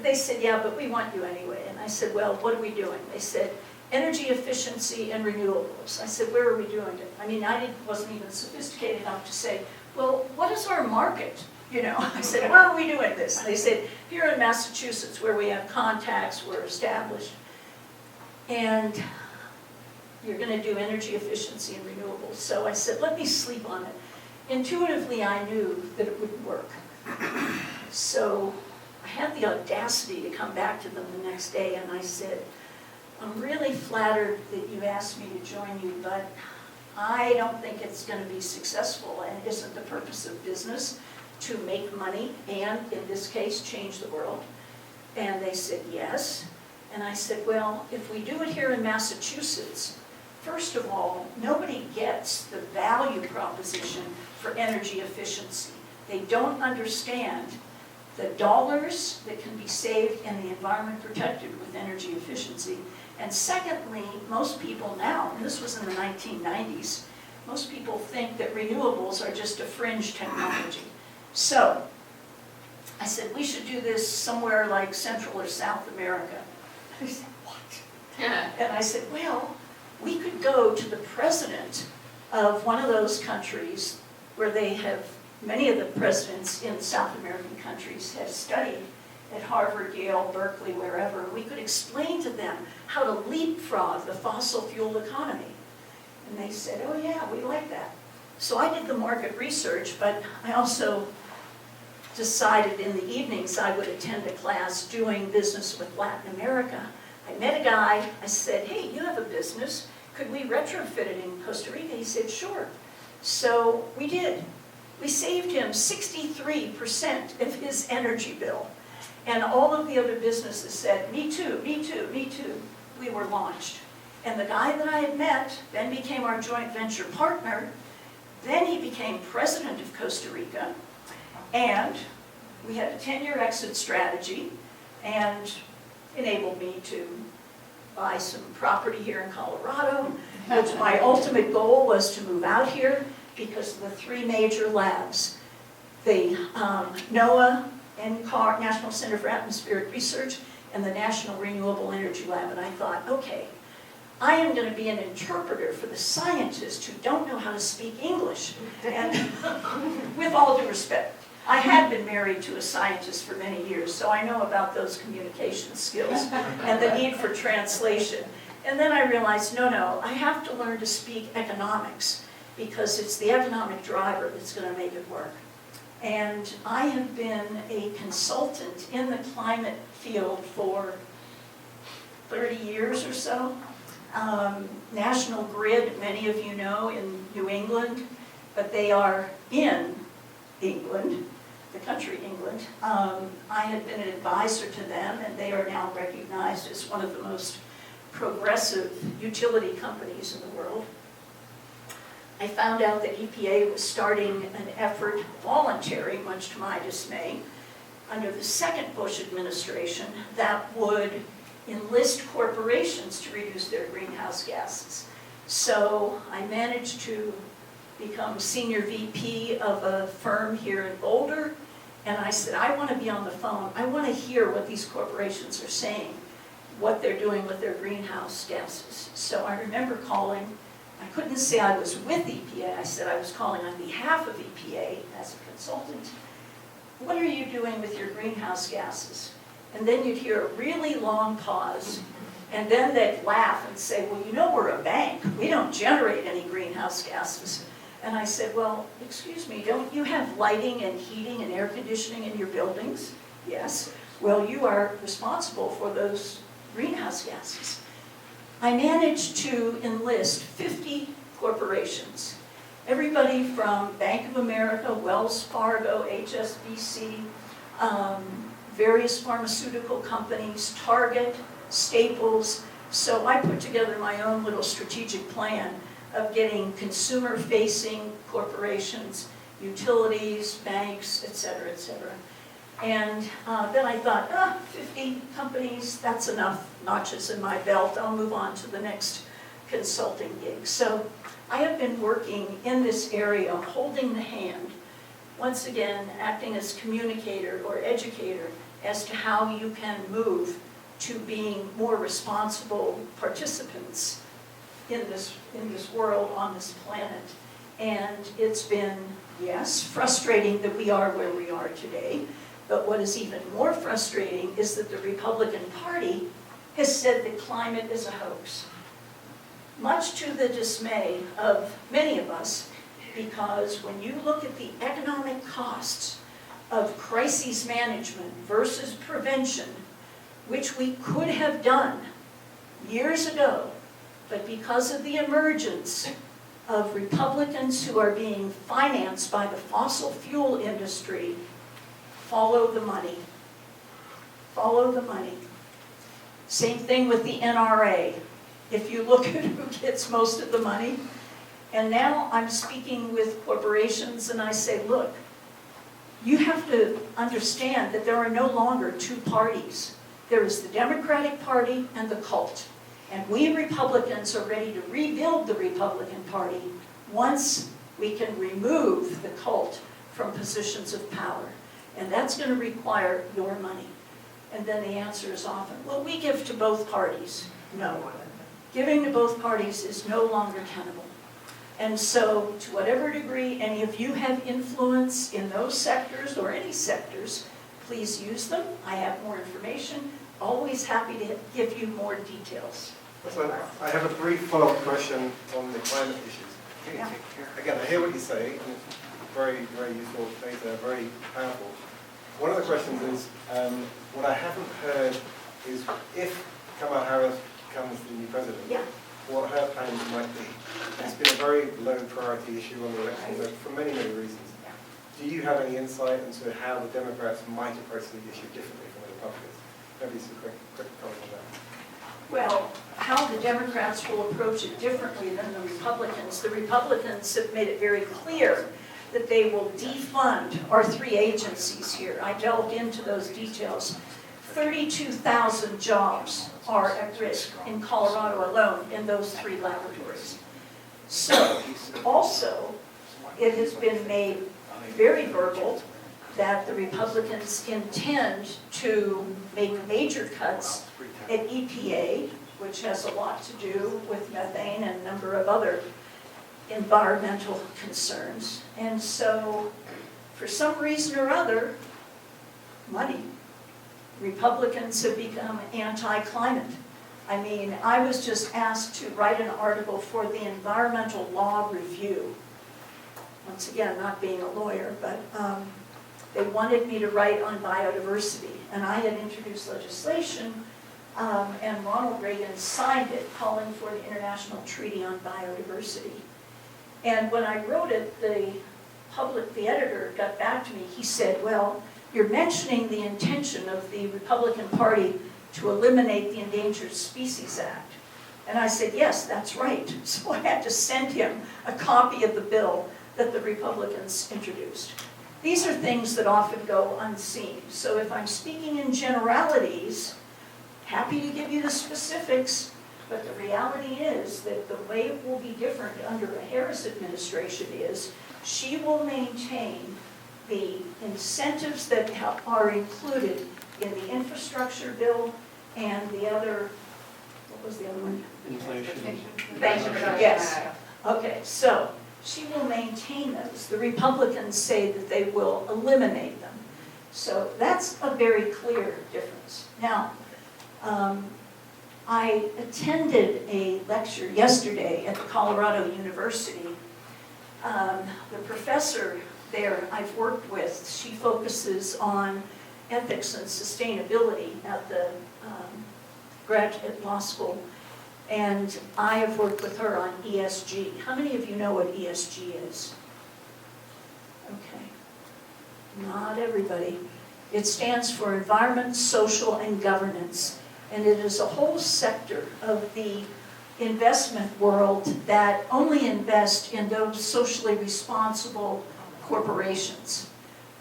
they said, yeah, but we want you anyway. And I said, well, what are we doing? They said, energy efficiency and renewables. I said, where are we doing it? I mean, wasn't even sophisticated enough to say, well, what is our market? I said, where are we doing this? And they said, here in Massachusetts, where we have contacts, we're established. And you're going to do energy efficiency and renewables. So I said, let me sleep on it. Intuitively, I knew that it wouldn't work. So I had the audacity to come back to them the next day, and I said, I'm really flattered that you asked me to join you, but I don't think it's going to be successful, and isn't the purpose of business to make money and, in this case, change the world? And they said, yes. And I said, well, if we do it here in Massachusetts, first of all, nobody gets the value proposition for energy efficiency. They don't understand the dollars that can be saved and the environment protected with energy efficiency. And secondly, most people now, and this was in the 1990s, most people think that renewables are just a fringe technology. So I said, we should do this somewhere like Central or South America. I said, what? And I said, well, we could go to the president of one of those countries where they have, many of the presidents in South American countries have studied at Harvard, Yale, Berkeley, wherever. We could explain to them how to leapfrog the fossil fuel economy. And they said, oh yeah, we like that. So I did the market research, but I also decided in the evenings I would attend a class doing business with Latin America. I met a guy, I said, hey, you have a business, could we retrofit it in Costa Rica? He said, sure. So we did. We saved him 63% of his energy bill. And all of the other businesses said, me too, me too, me too. We were launched. And the guy that I had met then became our joint venture partner. Then he became president of Costa Rica. And we had a 10-year exit strategy and enabled me to buy some property here in Colorado, which my ultimate goal was to move out here because of the three major labs, the NOAA, NCAR, National Center for Atmospheric Research, and the National Renewable Energy Lab. And I thought, okay, I am going to be an interpreter for the scientists who don't know how to speak English. And with all due respect, I had been married to a scientist for many years, so I know about those communication skills and the need for translation. And then I realized, no, I have to learn to speak economics because it's the economic driver that's going to make it work. And I have been a consultant in the climate field for 30 years or so. National Grid, many of you know, in New England, but they are in England, the country England. I had been an advisor to them, and they are now recognized as one of the most progressive utility companies in the world. I found out that EPA was starting an effort, voluntary, much to my dismay, under the second Bush administration that would enlist corporations to reduce their greenhouse gases. So I managed to become senior VP of a firm here in Boulder, and I said, I want to be on the phone. I want to hear what these corporations are saying, what they're doing with their greenhouse gases. So I remember calling. I couldn't say I was with EPA. I said I was calling on behalf of EPA as a consultant. What are you doing with your greenhouse gases? And then you'd hear a really long pause, and then they'd laugh and say, well, you know we're a bank. We don't generate any greenhouse gases. And I said, well, excuse me, don't you have lighting and heating and air conditioning in your buildings? Yes. Well, you are responsible for those greenhouse gases. I managed to enlist 50 corporations, everybody from Bank of America, Wells Fargo, HSBC, various pharmaceutical companies, Target, Staples. So I put together my own little strategic plan of getting consumer-facing corporations, utilities, banks, et cetera, et cetera. And then I thought, 50 companies, that's enough notches in my belt. I'll move on to the next consulting gig. So I have been working in this area, holding the hand, once again, acting as communicator or educator as to how you can move to being more responsible participants in this world, on this planet. And it's been, yes, frustrating that we are where we are today. But what is even more frustrating is that the Republican Party has said that climate is a hoax. Much to the dismay of many of us, because when you look at the economic costs of crises management versus prevention, which we could have done years ago, but because of the emergence of Republicans who are being financed by the fossil fuel industry, follow the money. Follow the money. Same thing with the NRA. If you look at who gets most of the money, and now I'm speaking with corporations and I say, look, you have to understand that there are no longer two parties. There is the Democratic Party and the cult. And we Republicans are ready to rebuild the Republican Party once we can remove the cult from positions of power. And that's going to require your money. And then the answer is often, well, we give to both parties. No. Giving to both parties is no longer tenable. And so, to whatever degree any of you have influence in those sectors or any sectors, please use them. I have more information. Always happy to give you more details. So I have a brief follow-up question on the climate issues. Yeah. Again, I hear what you say, and it's very, very useful data, very powerful. One of the questions is, what I haven't heard is if Kamala Harris becomes the new president, Yeah. what her plans might be. It's been a very low priority issue on the election vote for many, many reasons. Do you have any insight into how the Democrats might approach the issue differently from the Republicans? Maybe some quick comment on that. Well, how the Democrats will approach it differently than the Republicans. The Republicans have made it very clear that they will defund our three agencies here. I delved into those details. 32,000 jobs are at risk in Colorado alone in those three laboratories. So, also, it has been made very verbal that the Republicans intend to make major cuts at EPA, which has a lot to do with methane and a number of other environmental concerns. And so, for some reason or other, money. Republicans have become anti-climate. I mean, I was just asked to write an article for the Environmental Law Review. Once again, not being a lawyer, but they wanted me to write on biodiversity. And I had introduced legislation, and Ronald Reagan signed it, calling for the International Treaty on Biodiversity. And when I wrote it, the editor got back to me. He said, well, you're mentioning the intention of the Republican Party to eliminate the Endangered Species Act. And I said, yes, that's right. So I had to send him a copy of the bill that the Republicans introduced. These are things that often go unseen. So if I'm speaking in generalities, happy to give you the specifics, but the reality is that the way it will be different under the Harris administration is she will maintain the incentives that are included in the infrastructure bill and the other, what was the other one? Inflation. Thank you, yes. Okay, so she will maintain those. The Republicans say that they will eliminate them. So that's a very clear difference. Now, I attended a lecture yesterday at Colorado University. The professor there I've worked with, she focuses on ethics and sustainability at the graduate law school. And I have worked with her on ESG. How many of you know what ESG is? Okay, not everybody. It stands for Environment, Social, and Governance. And it is a whole sector of the investment world that only invest in those socially responsible corporations.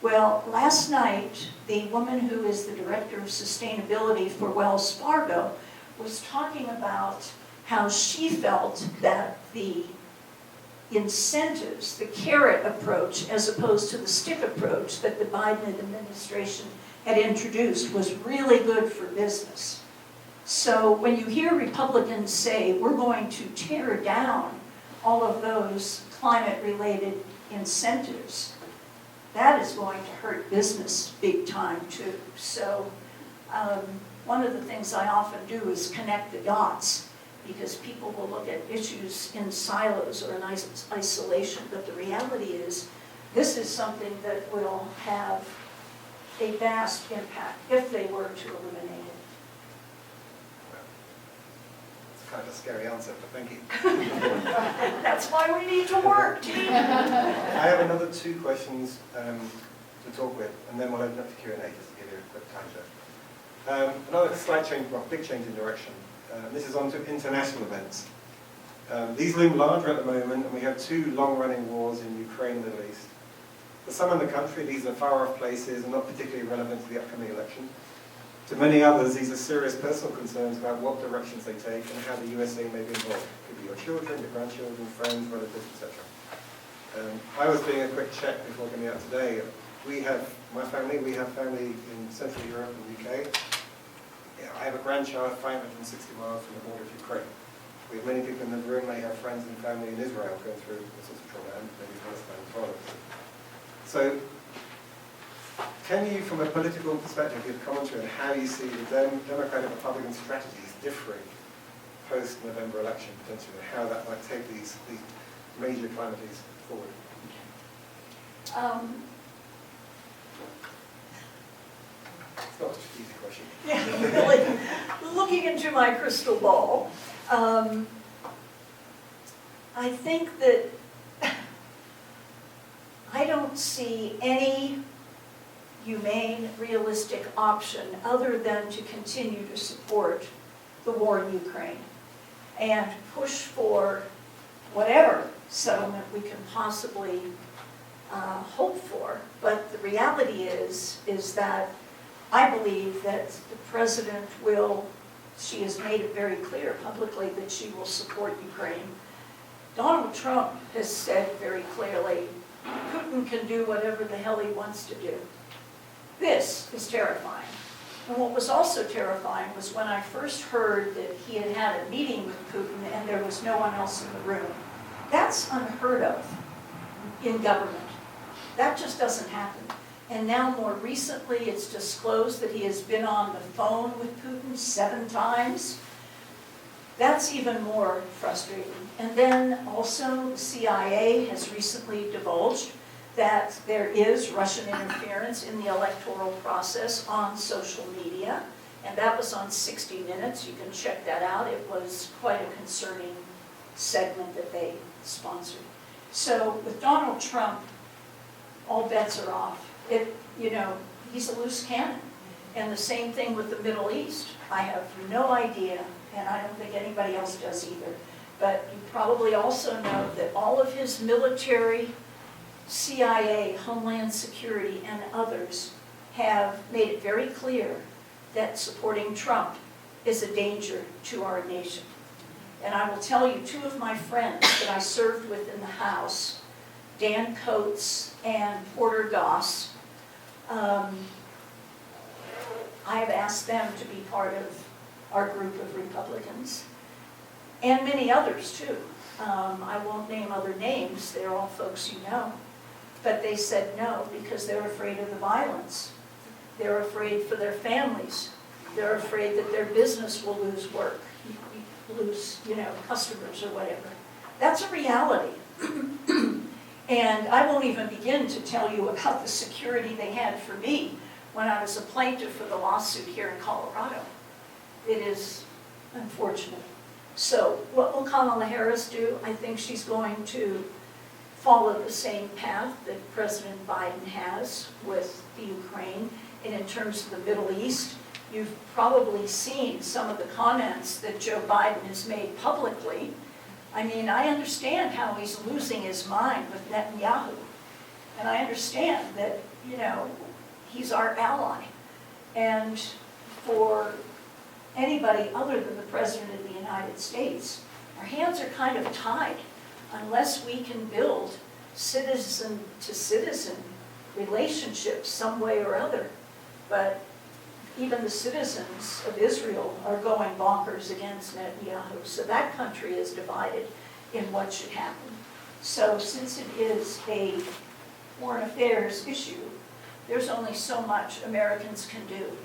Well, last night, the woman who is the Director of Sustainability for Wells Fargo was talking about how she felt that the incentives, the carrot approach as opposed to the stick approach that the Biden administration had introduced was really good for business. So when you hear Republicans say we're going to tear down all of those climate-related incentives, that is going to hurt business big time too. So one of the things I often do is connect the dots, because people will look at issues in silos or in isolation, but the reality is this is something that will have a vast impact if they were to eliminate it. It's kind of a scary answer, but thank you. That's why we need to work, team. I have another 2 questions to talk with, and then we'll open up to Q&A just to give you a quick time check. Another slight change, well, big change in direction. This is on to international events. These loom larger at the moment, and we have 2 long-running wars in Ukraine and the Middle East. For some in the country, these are far-off places and not particularly relevant to the upcoming election. To many others, these are serious personal concerns about what directions they take and how the USA may be involved. It could be your children, your grandchildren, friends, relatives, etc. I was doing a quick check before coming out today. We have family in Central Europe and the UK. Yeah, I have a grandchild 560 miles from the border of Ukraine. We have many people in the room, they have friends and family in Israel going through all sorts of trauma, and maybe Palestine as well. So, can you, from a political perspective, give commentary on how you see the Democratic and Republican strategies differing post-November election, potentially, and how that might take these major calamities forward? It's not such an easy question. Yeah, really, looking into my crystal ball, I think that I don't see any humane, realistic option other than to continue to support the war in Ukraine and push for whatever settlement we can possibly hope for. But the reality is that I believe that the president will, she has made it very clear publicly that she will support Ukraine. Donald Trump has said very clearly, Putin can do whatever the hell he wants to do. This is terrifying. And what was also terrifying was when I first heard that he had had a meeting with Putin and there was no one else in the room. That's unheard of in government. That just doesn't happen. And now more recently it's disclosed that he has been on the phone with Putin 7 times. That's even more frustrating. And then also the CIA has recently divulged that there is Russian interference in the electoral process on social media. And that was on 60 Minutes. You can check that out. It was quite a concerning segment that they sponsored. So with Donald Trump, all bets are off. He's a loose cannon. And the same thing with the Middle East. I have no idea, and I don't think anybody else does either. But you probably also know that all of his military, CIA, Homeland Security, and others have made it very clear that supporting Trump is a danger to our nation. And I will tell you, 2 of my friends that I served with in the House, Dan Coates and Porter Goss, I have asked them to be part of our group of Republicans, and many others too. I won't name other names, they're all folks you know. But they said no because they're afraid of the violence. They're afraid for their families. They're afraid that their business will lose work, lose, customers or whatever. That's a reality. And I won't even begin to tell you about the security they had for me when I was a plaintiff for the lawsuit here in Colorado. It is unfortunate. So what will Kamala Harris do? I think she's going to follow the same path that President Biden has with the Ukraine. And in terms of the Middle East, you've probably seen some of the comments that Joe Biden has made publicly. I mean, I understand how he's losing his mind with Netanyahu. And I understand that, he's our ally. And for anybody other than the President of the United States, our hands are kind of tied unless we can build citizen-to-citizen relationships some way or other. But even the citizens of Israel are going bonkers against Netanyahu. So that country is divided in what should happen. So since it is a foreign affairs issue, there's only so much Americans can do.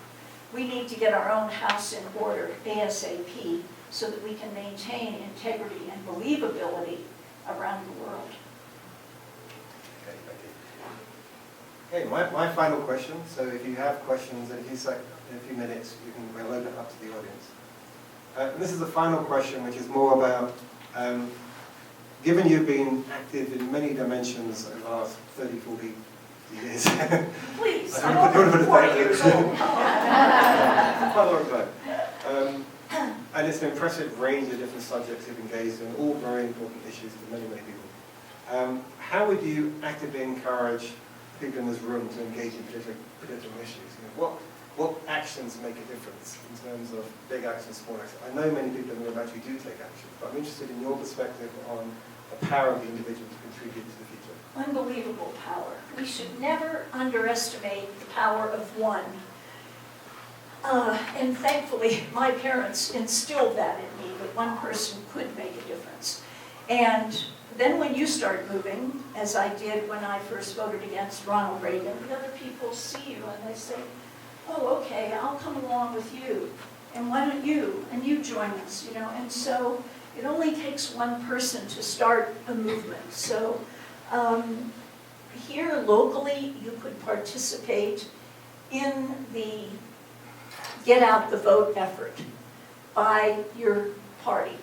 We need to get our own house in order ASAP so that we can maintain integrity and believability around the world. Okay, thank you. Okay, my final question, so if you have questions in a few minutes, we'll open it up to the audience. And this is the final question, which is more about, given you've been active in many dimensions over the last 30, 40 years. Please, I I'm don't over wanna 40 put it years down. old. Quite a long time. And it's an impressive range of different subjects you've engaged in, all very important issues to many, many people. How would you actively encourage people in this room to engage in political issues? You know, what actions make a difference in terms of big action, small action? I know many people in the room actually do take action, but I'm interested in your perspective on the power of the individual to contribute to the future. Unbelievable power. We should never underestimate the power of one. And thankfully, my parents instilled that in me, that one person could make a difference. And then when you start moving, as I did when I first voted against Ronald Reagan, the other people see you and they say, oh, okay, I'll come along with you. And why don't you? And you join us, you know. And so it only takes one person to start a movement. So here locally, you could participate in the get out the vote effort by your party.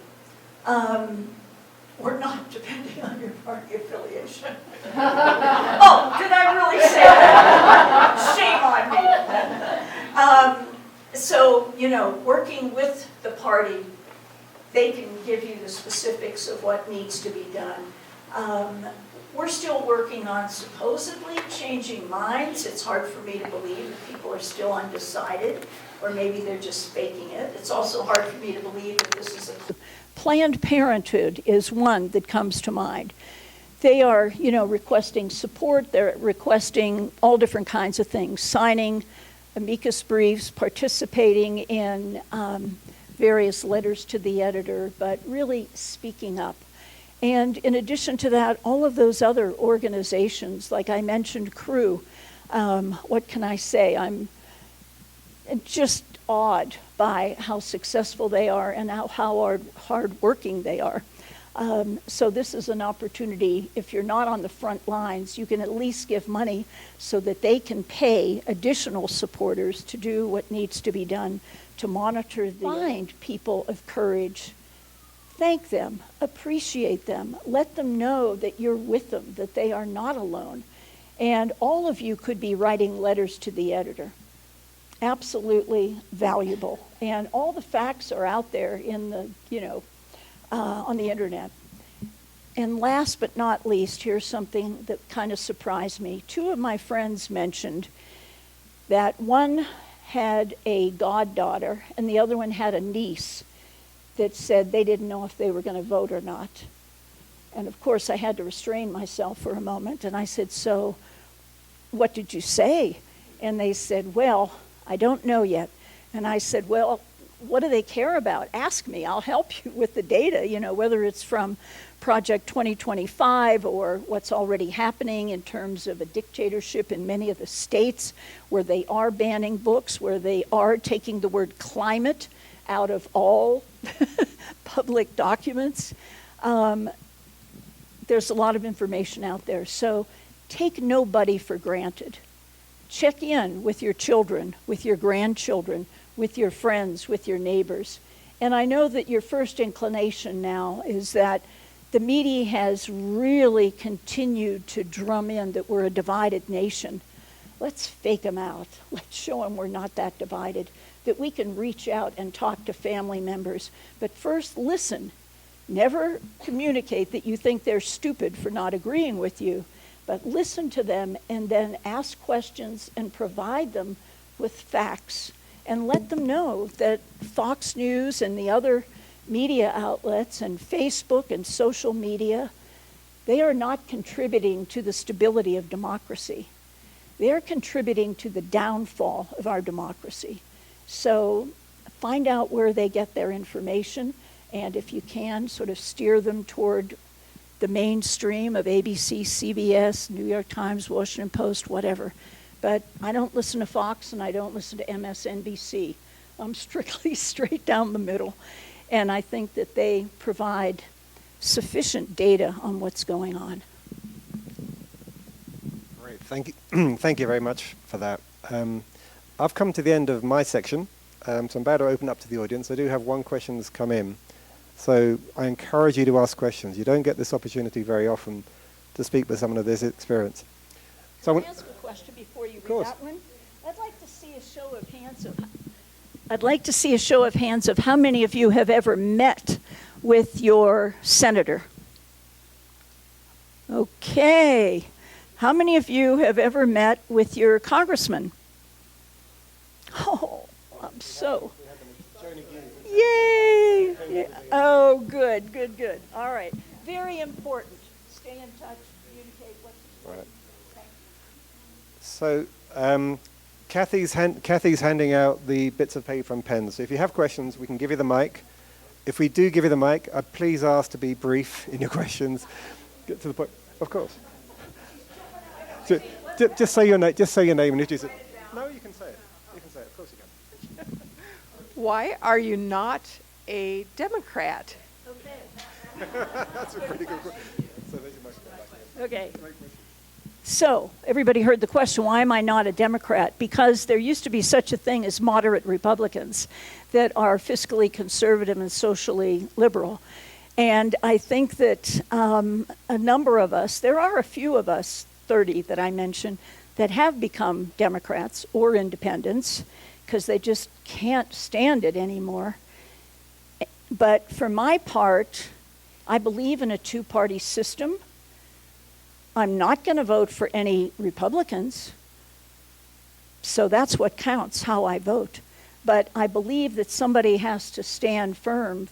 Or not, depending on your party affiliation. Oh, did I really say that? Shame on me. So, you know, working with the party, they can give you the specifics of what needs to be done. We're still working on supposedly changing minds. It's hard for me to believe that people are still undecided, or maybe they're just faking it. It's also hard for me to believe that this is a... Planned Parenthood is one that comes to mind. They are, you know, requesting support. They're requesting all different kinds of things, signing amicus briefs, participating in various letters to the editor, but really speaking up. And in addition to that, all of those other organizations, like I mentioned, Crew, what can I say? I'm just awed by how successful they are and how hard working they are. So this is an opportunity, if you're not on the front lines, you can at least give money so that they can pay additional supporters to do what needs to be done to monitor the find people of courage. Thank them, appreciate them, let them know that you're with them, that they are not alone. And all of you could be writing letters to the editor. Absolutely valuable. And all the facts are out there in the, you know, on the internet. And last but not least, here's something that kind of surprised me. Two of my friends mentioned that one had a goddaughter and the other one had a niece that said they didn't know if they were going to vote or not. And of course, I had to restrain myself for a moment. And I said, so what did you say? And they said, well, I don't know yet. And I said, well, what do they care about? Ask me, I'll help you with the data, you know, whether it's from Project 2025 or what's already happening in terms of a dictatorship in many of the states where they are banning books, where they are taking the word climate out of all public documents. There's a lot of information out there. So take nobody for granted. Check in with your children, with your grandchildren, with your friends, with your neighbors. And I know that your first inclination now is that the media has really continued to drum in that we're a divided nation. Let's fake them out. Let's show them we're not that divided, that we can reach out and talk to family members. But first, listen. Never communicate that you think they're stupid for not agreeing with you, but listen to them and then ask questions and provide them with facts. And let them know that Fox News and the other media outlets and Facebook and social media, they are not contributing to the stability of democracy. They're contributing to the downfall of our democracy. So find out where they get their information, and if you can, sort of steer them toward the mainstream of ABC, CBS, New York Times, Washington Post, whatever. But I don't listen to Fox and I don't listen to MSNBC. I'm strictly straight down the middle. And I think that they provide sufficient data on what's going on. Great. Great, thank you. Thank you very much for that. I've come to the end of my section, so I'm about to open up to the audience. I do have one question that's come in. So I encourage you to ask questions. You don't get this opportunity very often to speak with someone of this experience. So Can I ask a question before you read that one? I'd like to see a show of hands of how many of you have ever met with your senator. Okay. How many of you have ever met with your congressman? Oh, I'm so... Yay! Yeah. Oh, good, good, good. All right. Very important. Stay in touch, communicate what's important. Right. So Kathy's handing out the bits of paper and pens. So if you have questions, we can give you the mic. If we do give you the mic, please ask to be brief in your questions. Get to the point. Of course. Just say your name. Just say your name and introduce it. No, you can say it. You can say it. Of course you can. Why are you not a Democrat? That's a pretty good question. So there's your microphone. Okay. So, everybody heard the question, why am I not a Democrat? Because there used to be such a thing as moderate Republicans that are fiscally conservative and socially liberal. And I think that a number of us, there are a few of us, 30 that I mentioned, that have become Democrats or independents because they just can't stand it anymore. But for my part, I believe in a two-party system. I'm not going to vote for any Republicans. So that's what counts, how I vote. But I believe that somebody has to stand firm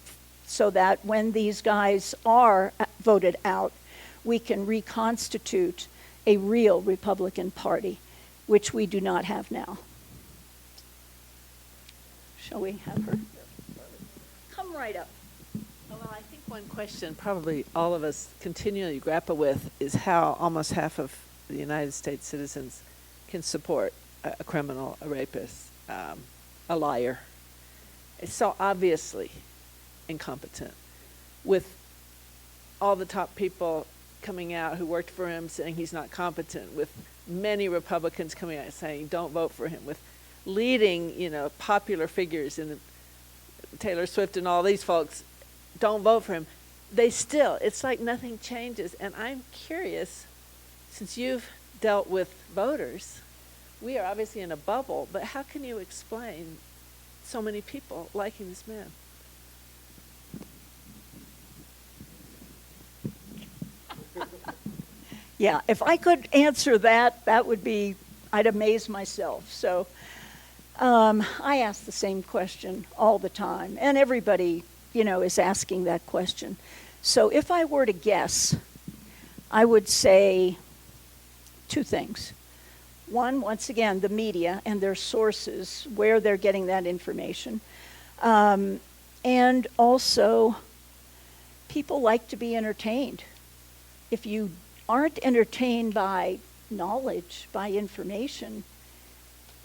so that when these guys are voted out, we can reconstitute a real Republican Party, which we do not have now. Shall we have her? Come right up. Well, I think one question probably all of us continually grapple with is how almost half of the United States citizens can support a criminal, a rapist, a liar. It's so obviously incompetent, with all the top people coming out who worked for him saying he's not competent, with many Republicans coming out saying don't vote for him, with leading, popular figures in Taylor Swift and all these folks, don't vote for him. They still, it's like nothing changes. And I'm curious, since you've dealt with voters, we are obviously in a bubble, but how can you explain so many people liking this man? Yeah, if I could answer that, that would be, I'd amaze myself. So I ask the same question all the time, and everybody, is asking that question. So if I were to guess, I would say two things. One, once again, the media and their sources, where they're getting that information. And also, people like to be entertained. If you aren't entertained by knowledge, by information,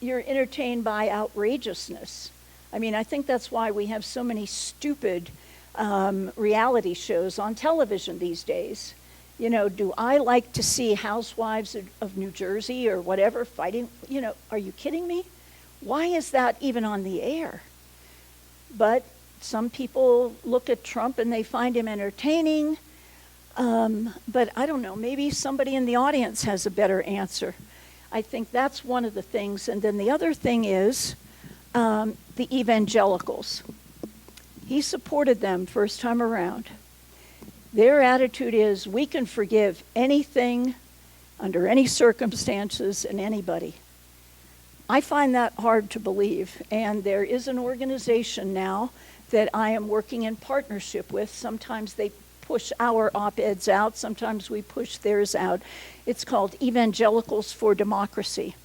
you're entertained by outrageousness. I mean, I think that's why we have so many stupid reality shows on television these days. Do I like to see housewives of New Jersey or whatever fighting? Are you kidding me? Why is that even on the air? But some people look at Trump and they find him entertaining. But I don't know, maybe somebody in the audience has a better answer. I think that's one of the things. And then the other thing is the evangelicals. He supported them first time around. Their attitude is, we can forgive anything under any circumstances and anybody. I find that hard to believe. And there is an organization now that I am working in partnership with. Sometimes they push our op-eds out. Sometimes we push theirs out. It's called Evangelicals for Democracy.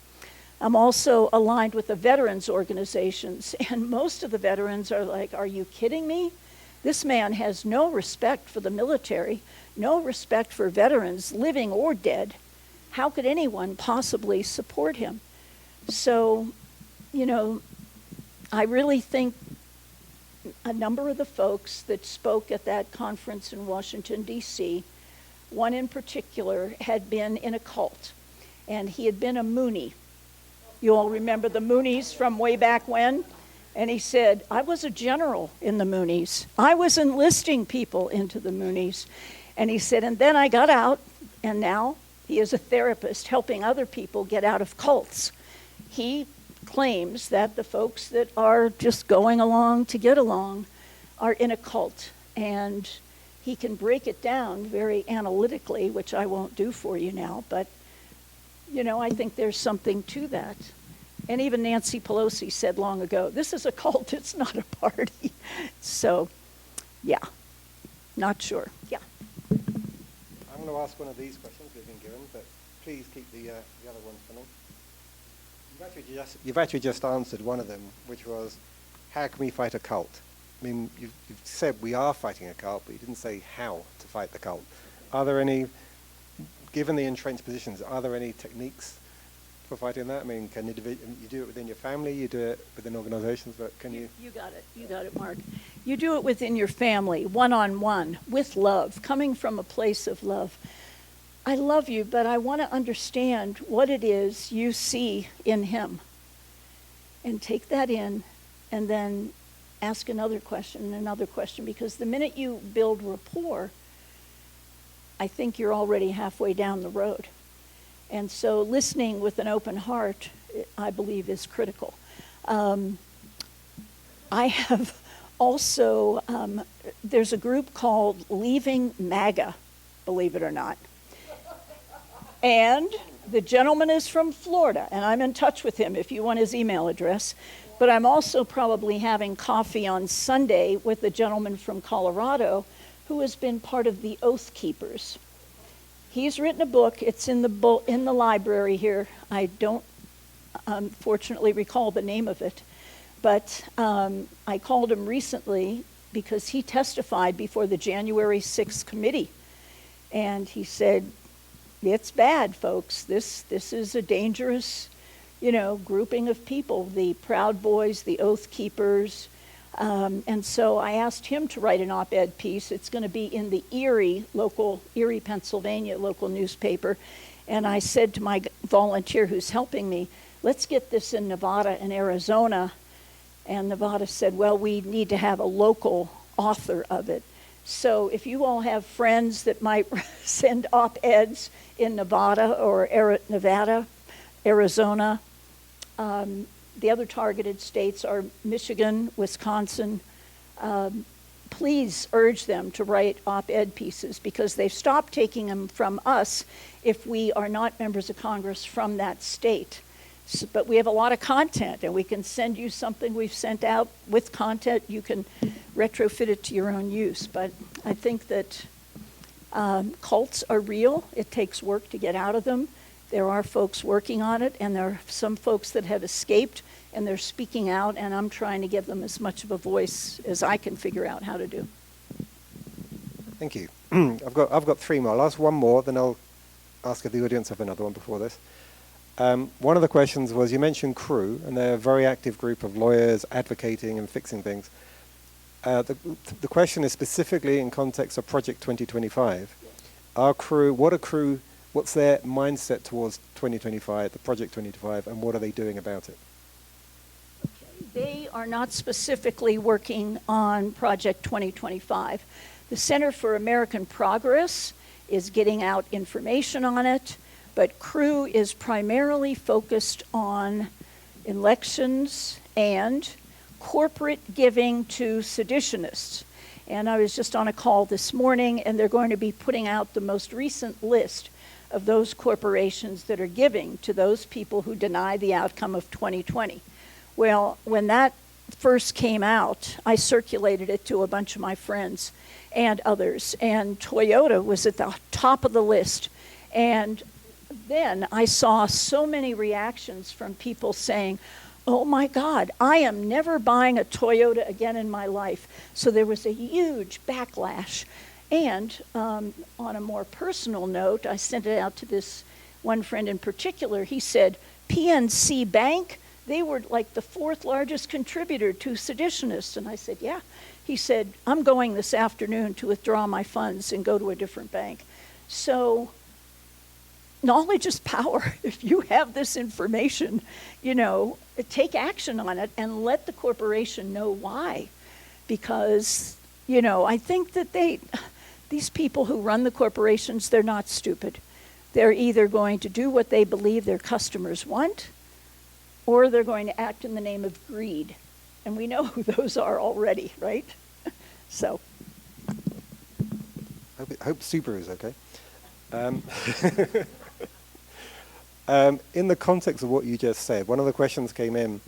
I'm also aligned with the veterans organizations, and most of the veterans are like, are you kidding me? This man has no respect for the military, no respect for veterans, living or dead. How could anyone possibly support him? So, I really think a number of the folks that spoke at that conference in Washington, D.C., one in particular had been in a cult. and he had been a Moonie. You all remember the Moonies from way back when? And he said, I was a general in the Moonies. I was enlisting people into the Moonies. And he said, and then I got out, and now he is a therapist helping other people get out of cults. He claims that the folks that are just going along to get along are in a cult. And he can break it down very analytically, which I won't do for you now, but I think there's something to that. And even Nancy Pelosi said long ago, this is a cult, it's not a party. So, yeah, not sure. Yeah. I'm going to ask one of these questions we've been given, but please keep the other ones coming. You've actually just answered one of them, which was, how can we fight a cult? I mean, you've said we are fighting a cult, but you didn't say how to fight the cult. Are there any, given the entrenched positions, are there any techniques for fighting that? I mean, can you do it within your family, you do it within organizations, but can you? You got it, Mark. You do it within your family, one-on-one, with love, coming from a place of love. I love you, but I want to understand what it is you see in him. And take that in, and then ask another question, because the minute you build rapport, I think you're already halfway down the road. And so listening with an open heart, I believe, is critical. I have also, there's a group called Leaving MAGA, believe it or not. And the gentleman is from Florida, and I'm in touch with him if you want his email address. But I'm also probably having coffee on Sunday with a gentleman from Colorado who has been part of the Oath Keepers. He's written a book. It's in the library here. I don't, unfortunately, recall the name of it. But I called him recently because he testified before the January 6th committee. And he said, it's bad, folks. This is a dangerous, grouping of people, the Proud Boys, the Oath Keepers. And so I asked him to write an op-ed piece. It's going to be in the Erie, Pennsylvania local newspaper. And I said to my volunteer who's helping me, let's get this in Nevada and Arizona. And Nevada said, well, we need to have a local author of it. So if you all have friends that might send op-eds in Nevada or Arizona, the other targeted states are Michigan, Wisconsin. Please urge them to write op-ed pieces because they've stopped taking them from us if we are not members of Congress from that state. So, but we have a lot of content, and we can send you something we've sent out with content. You can retrofit it to your own use. But I think that cults are real. It takes work to get out of them. There are folks working on it, and there are some folks that have escaped, and they're speaking out, and I'm trying to give them as much of a voice as I can figure out how to do. Thank you. I've got three more. I'll ask one more, then I'll ask if the audience have another one before this. One of the questions was, you mentioned Crew, and they're a very active group of lawyers advocating and fixing things. The question is specifically in context of Project 2025. What's their mindset towards 2025, the Project 2025, and what are they doing about it? They are not specifically working on Project 2025. The Center for American Progress is getting out information on it, but Crew is primarily focused on elections and corporate giving to seditionists. And I was just on a call this morning, and they're going to be putting out the most recent list of those corporations that are giving to those people who deny the outcome of 2020. Well, when that first came out, I circulated it to a bunch of my friends and others, and Toyota was at the top of the list. And then I saw so many reactions from people saying, oh my God, I am never buying a Toyota again in my life. So there was a huge backlash. And on a more personal note, I sent it out to this one friend in particular. He said, PNC Bank, they were like the fourth largest contributor to seditionists. And I said, yeah. He said, I'm going this afternoon to withdraw my funds and go to a different bank. So knowledge is power. If you have this information, take action on it and let the corporation know why. Because, I think that these people who run the corporations, they're not stupid. They're either going to do what they believe their customers want, or they're going to act in the name of greed. And we know who those are already, right? So. I hope Subaru is okay. In the context of what you just said, one of the questions came in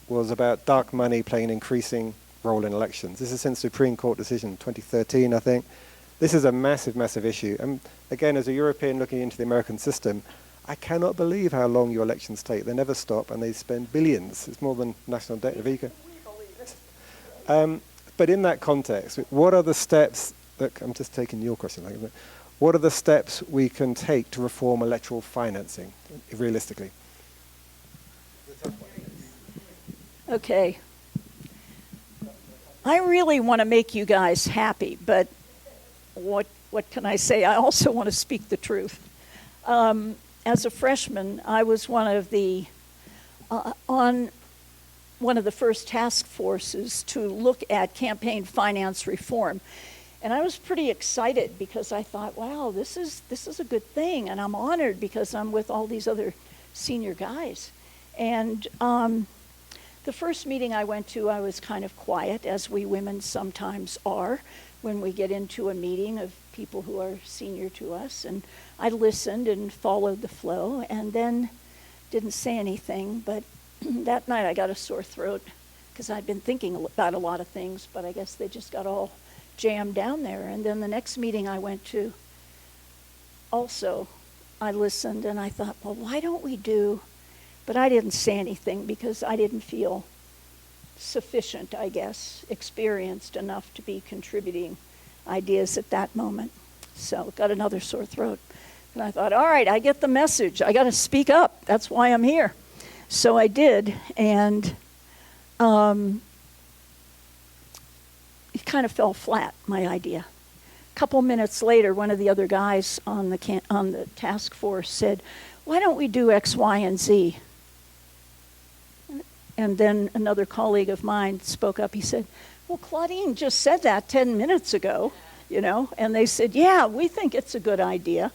was about dark money playing an increasing role in elections. This is since Supreme Court decision 2013, I think. This is a massive, massive issue. And again, as a European looking into the American system, I cannot believe how long your elections take. They never stop, and they spend billions. It's more than national debt. But in that context, what are the steps, look, I'm just taking your question, what are the steps we can take to reform electoral financing, realistically? Okay. I really want to make you guys happy, but what can I say? I also want to speak the truth. As a freshman, I was on one of the first task forces to look at campaign finance reform. And I was pretty excited because I thought, wow, this is a good thing. And I'm honored because I'm with all these other senior guys. And the first meeting I went to, I was kind of quiet, as we women sometimes are when we get into a meeting of people who are senior to us. And I listened and followed the flow and then didn't say anything. But that night I got a sore throat because I'd been thinking about a lot of things, but I guess they just got all jammed down there. And then the next meeting I went to, also, I listened and I thought, well, why don't we do, but I didn't say anything because I didn't feel sufficient, I guess, experienced enough to be contributing ideas at that moment. So got another sore throat. And I thought, all right, I get the message. I got to speak up. That's why I'm here. So I did, and it kind of fell flat, my idea. A couple minutes later, one of the other guys on the task force said, why don't we do X, Y, and Z? And then another colleague of mine spoke up. He said, well, Claudine just said that 10 minutes ago, and they said, yeah, we think it's a good idea.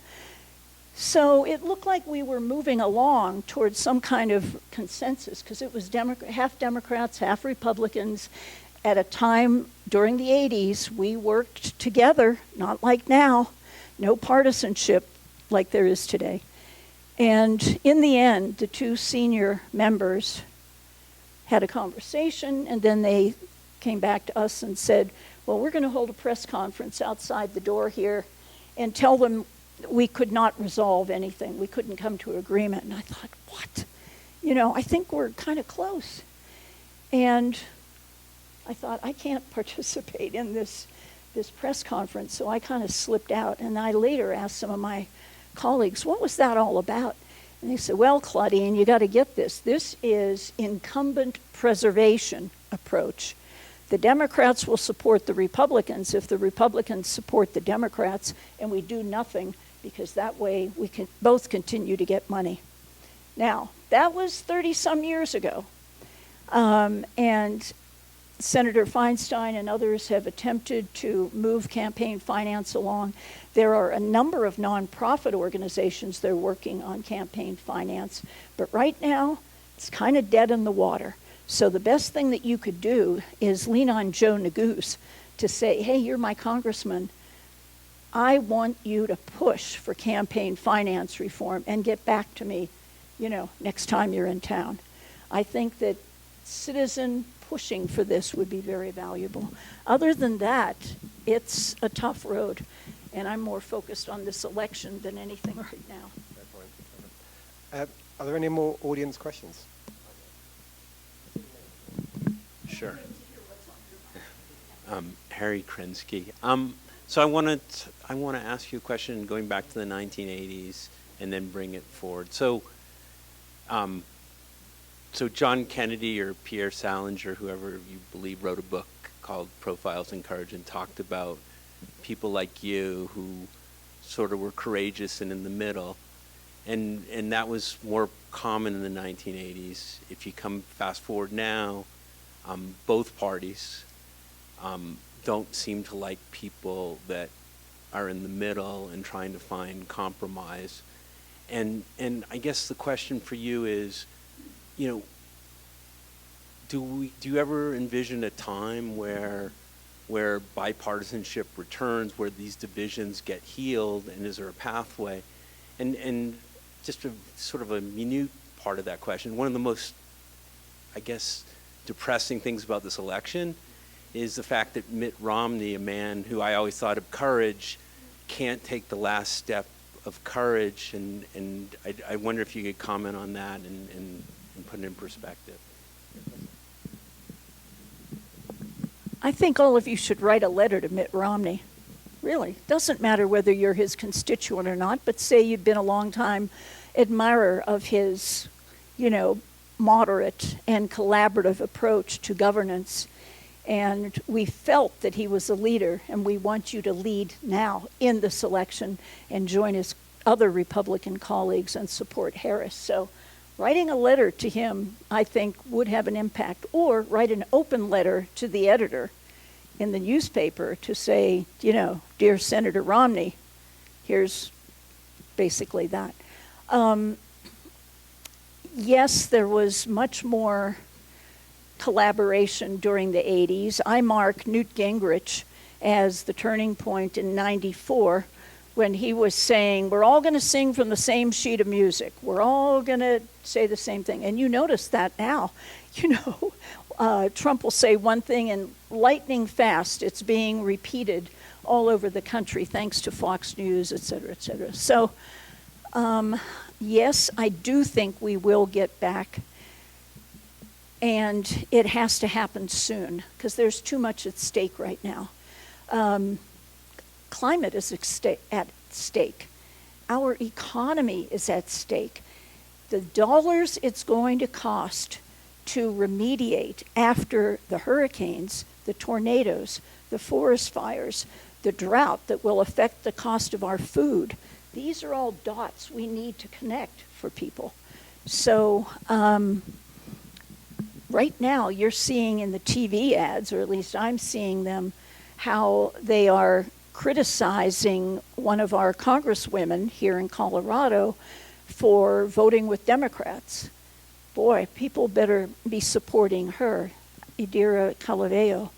So it looked like we were moving along towards some kind of consensus because it was half Democrats, half Republicans. At a time during the 80s, we worked together, not like now, no partisanship like there is today. And in the end, the two senior members had a conversation, and then they came back to us and said, well, we're going to hold a press conference outside the door here and tell them we could not resolve anything. We couldn't come to an agreement. And I thought, what? I think we're kind of close. And I thought, I can't participate in this press conference. So I kind of slipped out. And I later asked some of my colleagues, what was that all about? And they said, well, Claudine, you got to get this. This is incumbent preservation approach. The Democrats will support the Republicans if the Republicans support the Democrats, and we do nothing because that way we can both continue to get money. Now, that was 30-some years ago. And Senator Feinstein and others have attempted to move campaign finance along. There are a number of nonprofit organizations that are working on campaign finance, but right now it's kind of dead in the water. So the best thing that you could do is lean on Joe Neguse to say, hey, you're my congressman. I want you to push for campaign finance reform and get back to me, next time you're in town. I think that citizen pushing for this would be very valuable. Other than that, it's a tough road, and I'm more focused on this election than anything right now. Are there any more audience questions? Sure. Harry Krensky. So I want to ask you a question going back to the 1980s and then bring it forward. So John Kennedy or Pierre Salinger, whoever you believe, wrote a book called Profiles in Courage and talked about people like you who sort of were courageous and in the middle. And that was more common in the 1980s. If you come fast forward now, both parties don't seem to like people that are in the middle and trying to find compromise. And I guess the question for you is, you know, do you ever envision a time where bipartisanship returns, where these divisions get healed, and is there a pathway? And just a sort of a minute part of that question, one of the most, I guess, depressing things about this election is the fact that Mitt Romney, a man who I always thought of courage, can't take the last step of courage, and I wonder if you could comment on that and put it in perspective. I think all of you should write a letter to Mitt Romney. Really. Doesn't matter whether you're his constituent or not, but say you've been a long time admirer of his, you know, moderate and collaborative approach to governance. And we felt that he was a leader, and we want you to lead now in this election and join his other Republican colleagues and support Harris. So writing a letter to him, I think, would have an impact. Or write an open letter to the editor in the newspaper to say, you know, dear Senator Romney, here's basically that. Yes, there was much more collaboration during the 80s. I mark Newt Gingrich as the turning point in '94 when he was saying, we're all going to sing from the same sheet of music. We're all going to say the same thing. And you notice that now. You know, Trump will say one thing and lightning fast, it's being repeated all over the country thanks to Fox News, et cetera, et cetera. So, yes, I do think we will get back. And it has to happen soon because there's too much at stake right now. Climate is at stake. Our economy is at stake. The dollars it's going to cost to remediate after the hurricanes, the tornadoes, the forest fires, the drought that will affect the cost of our food, these are all dots we need to connect for people. So right now you're seeing in the TV ads, or at least I'm seeing them, how they are criticizing one of our congresswomen here in Colorado for voting with Democrats. Boy, people better be supporting her, Idira Calaveo,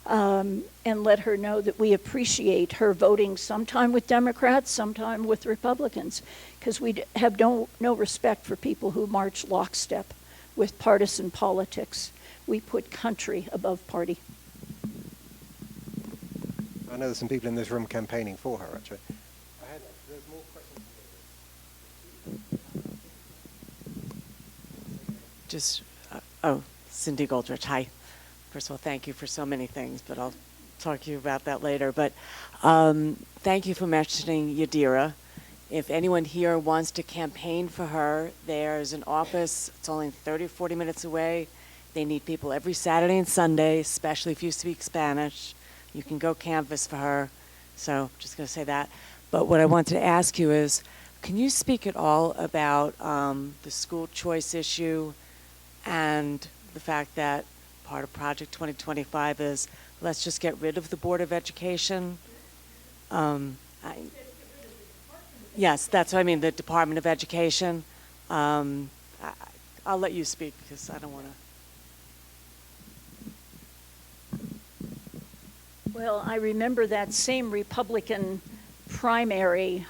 and let her know that we appreciate her voting sometime with Democrats, sometime with Republicans, because we have no respect for people who march lockstep with partisan politics. We put country above party. I know there's some people in this room campaigning for her, actually. There's more questions. Just, Cindy Goldrich, hi. First of all, thank you for so many things, but I'll talk to you about that later. But thank you for mentioning Yadira. If anyone here wants to campaign for her, there's an office. It's only 30, 40 minutes away. They need people every Saturday and Sunday, especially if you speak Spanish. You can go canvass for her. So just going to say that. But what I wanted to ask you is, can you speak at all about the school choice issue and the fact that part of Project 2025 is let's just get rid of the Board of Education? Yes, that's what I mean, the Department of Education. I'll let you speak because I don't want to. Well, I remember that same Republican primary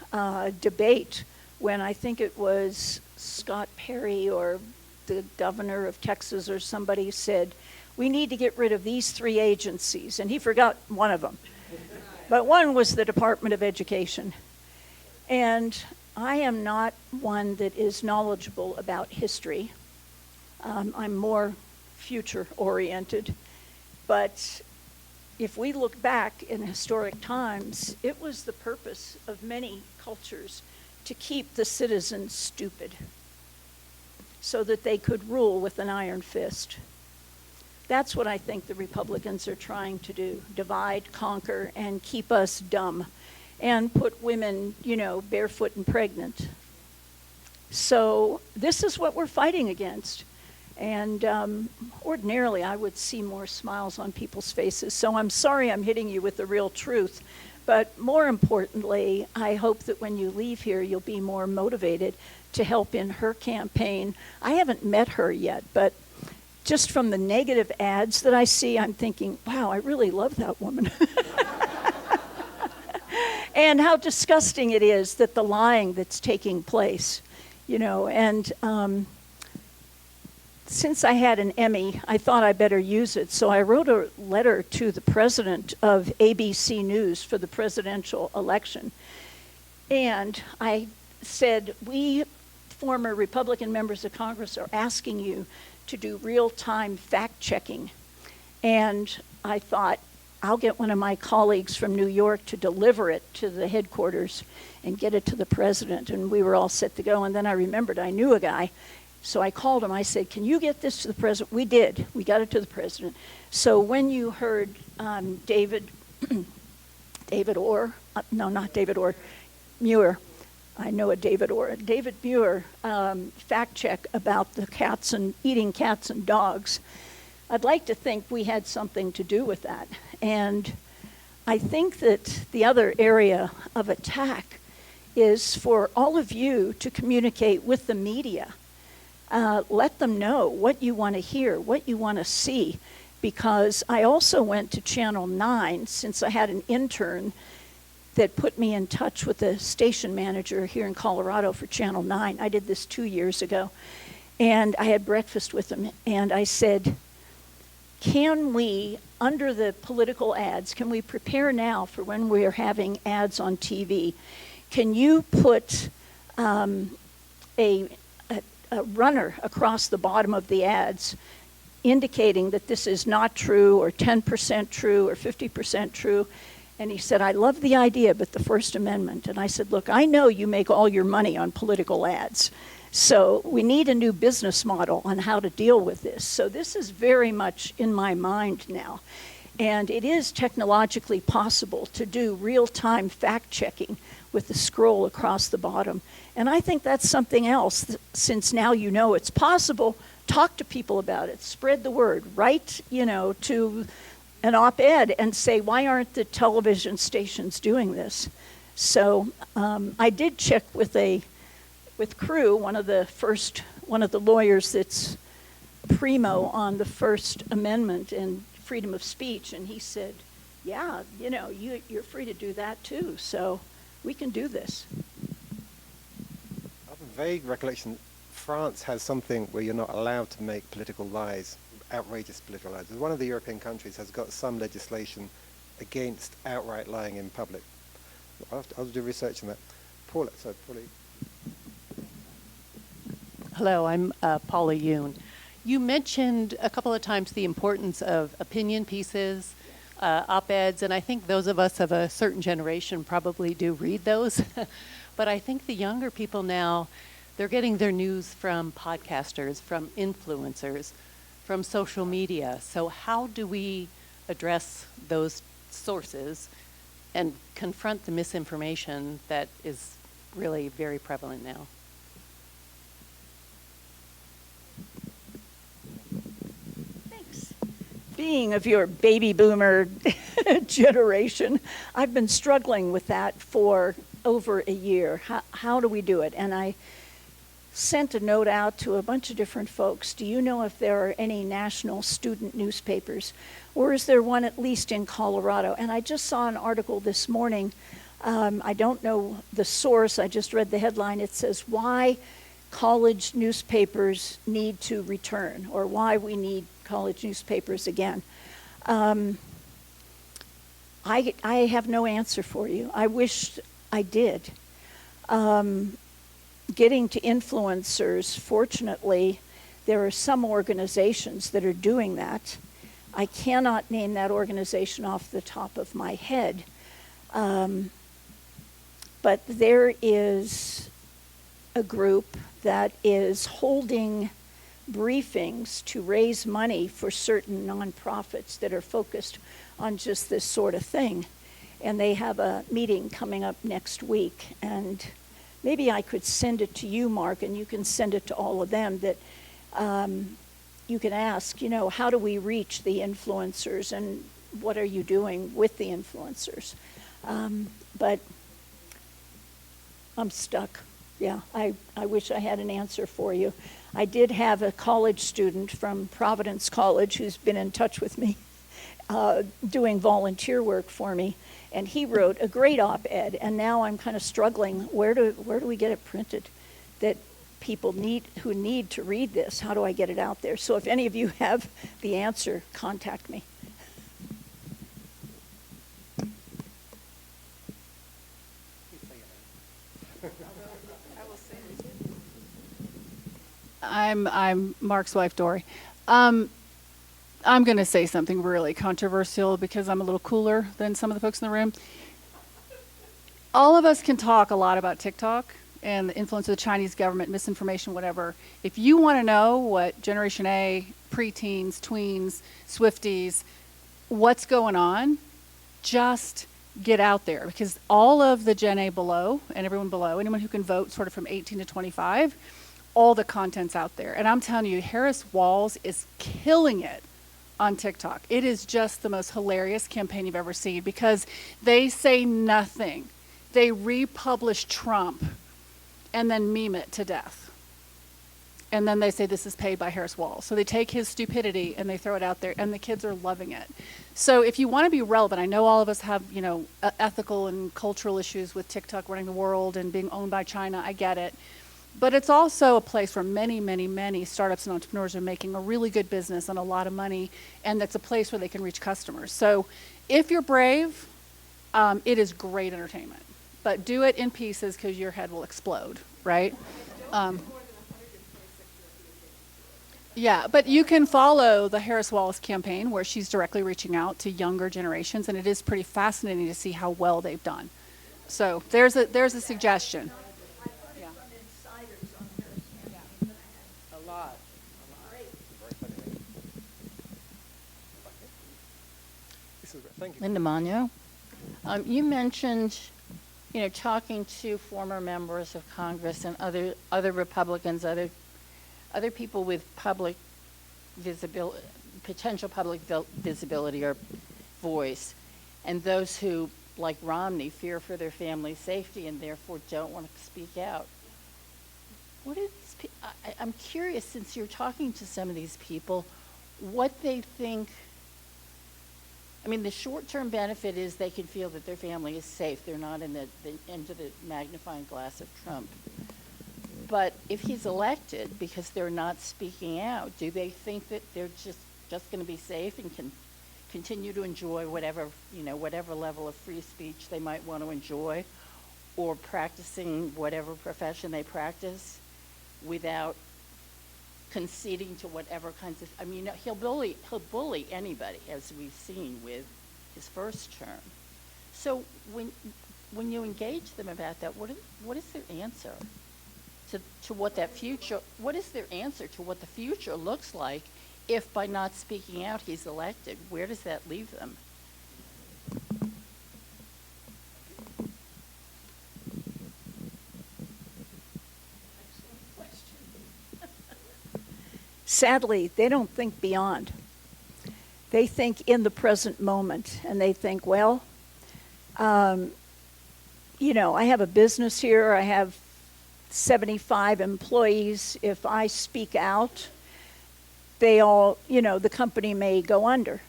debate when I think it was Scott Perry or the governor of Texas or somebody said, we need to get rid of these 3 agencies. And he forgot one of them. But one was the Department of Education. And I am not one that is knowledgeable about history. I'm more future-oriented. But if we look back in historic times, it was the purpose of many cultures to keep the citizens stupid so that they could rule with an iron fist. That's what I think the Republicans are trying to do, divide, conquer, and keep us dumb, and put women, you know, barefoot and pregnant. So this is what we're fighting against. And ordinarily, I would see more smiles on people's faces. So I'm sorry I'm hitting you with the real truth. But more importantly, I hope that when you leave here, you'll be more motivated to help in her campaign. I haven't met her yet, but just from the negative ads that I see, I'm thinking, wow, I really love that woman. And how disgusting it is that the lying that's taking place, you know, and since I had an Emmy, I thought I better use it. So I wrote a letter to the president of ABC News for the presidential election. And I said, we former Republican members of Congress are asking you to do real-time fact-checking. And I thought, I'll get one of my colleagues from New York to deliver it to the headquarters and get it to the president. And we were all set to go. And then I remembered I knew a guy. So I called him. I said, can you get this to the president? We did. We got it to the president. So when you heard David Orr, no, not David Orr, Muir, I know a David Orr, David Muir fact check about the cats and eating cats and dogs, I'd like to think we had something to do with that. And I think that the other area of attack is for all of you to communicate with the media. Let them know what you want to hear, what you want to see, because I also went to Channel 9 since I had an intern that put me in touch with the station manager here in Colorado for Channel 9. I did this 2 years ago, and I had breakfast with him, and I said, can we, under the political ads, can we prepare now for when we are having ads on TV? Can you put a runner across the bottom of the ads indicating that this is not true or 10% true or 50% true? And he said, I love the idea, but the First Amendment. And I said, look, I know you make all your money on political ads. So we need a new business model on how to deal with this. So this is very much in my mind now. And it is technologically possible to do real-time fact-checking with the scroll across the bottom. And I think that's something else, since now you know it's possible, talk to people about it, spread the word, write, you know, to an op-ed and say, why aren't the television stations doing this? So I did check with Crew, one of the lawyers that's primo on the First Amendment and freedom of speech, and he said, yeah, you know, you're free to do that too, so we can do this. I have a vague recollection. France has something where you're not allowed to make political lies, outrageous political lies. One of the European countries has got some legislation against outright lying in public. I'll do research on that. Paula. Hello, I'm Paula Yoon. You mentioned a couple of times the importance of opinion pieces, op-eds, and I think those of us of a certain generation probably do read those. But I think the younger people now, they're getting their news from podcasters, from influencers, from social media. So how do we address those sources and confront the misinformation that is really very prevalent now? Being of your baby boomer generation, I've been struggling with that for over a year. How do we do it? And I sent a note out to a bunch of different folks. Do you know if there are any national student newspapers? Or is there one at least in Colorado? And I just saw an article this morning. I don't know the source. I just read the headline. It says, why college newspapers need to return, or why we need college newspapers again. I have no answer for you. I wish I did. Getting to influencers, fortunately, there are some organizations that are doing that. I cannot name that organization off the top of my head. But there is a group that is holding briefings to raise money for certain nonprofits that are focused on just this sort of thing. And they have a meeting coming up next week. And maybe I could send it to you, Mark, and you can send it to all of them, that you can ask, how do we reach the influencers, and what are you doing with the influencers? But I'm stuck. Yeah, I wish I had an answer for you. I did have a college student from Providence College who's been in touch with me, doing volunteer work for me, and he wrote a great op-ed, and now I'm kind of struggling. Where do we get it printed? That people who need to read this, how do I get it out there? So if any of you have the answer, contact me. I'm Mark's wife, Dory. I'm going to say something really controversial because I'm a little cooler than some of the folks in the room. All of us can talk a lot about TikTok and the influence of the Chinese government, misinformation, whatever. If you want to know what Generation A, preteens, tweens, Swifties, what's going on, just get out there, because all of the Gen A below and everyone below, anyone who can vote sort of from 18 to 25, all the content's out there. And I'm telling you, Harris Walls is killing it on TikTok. It is just the most hilarious campaign you've ever seen, because they say nothing. They republish Trump and then meme it to death. And then they say this is paid by Harris Walls. So they take his stupidity and they throw it out there, and the kids are loving it. So if you want to be relevant, I know all of us have, ethical and cultural issues with TikTok running the world and being owned by China. I get it. But it's also a place where many, many, many startups and entrepreneurs are making a really good business and a lot of money, and that's a place where they can reach customers. So if you're brave, it is great entertainment. But do it in pieces, because your head will explode, right? Yeah, but you can follow the Harris Wallace campaign, where she's directly reaching out to younger generations, and it is pretty fascinating to see how well they've done. So there's a suggestion. Thank you. Linda Magno. You mentioned, talking to former members of Congress and other Republicans, other people with public visibility, potential public visibility or voice, and those who, like Romney, fear for their family's safety and therefore don't want to speak out. I'm curious, since you're talking to some of these people, what they think. I mean, the short-term benefit is they can feel that their family is safe. They're not in the into the magnifying glass of Trump. But if he's elected, because they're not speaking out, do they think that they're just going to be safe and can continue to enjoy whatever level of free speech they might want to enjoy, or practicing whatever profession they practice without conceding to whatever kinds of, he'll bully anybody, as we've seen with his first term. So when you engage them about that, what is their answer to what that future? What is their answer to what the future looks like if, by not speaking out, he's elected? Where does that leave them? Sadly, they don't think beyond. They think in the present moment, and they think, well, I have a business here, I have 75 employees. If I speak out, they all, the company may go under.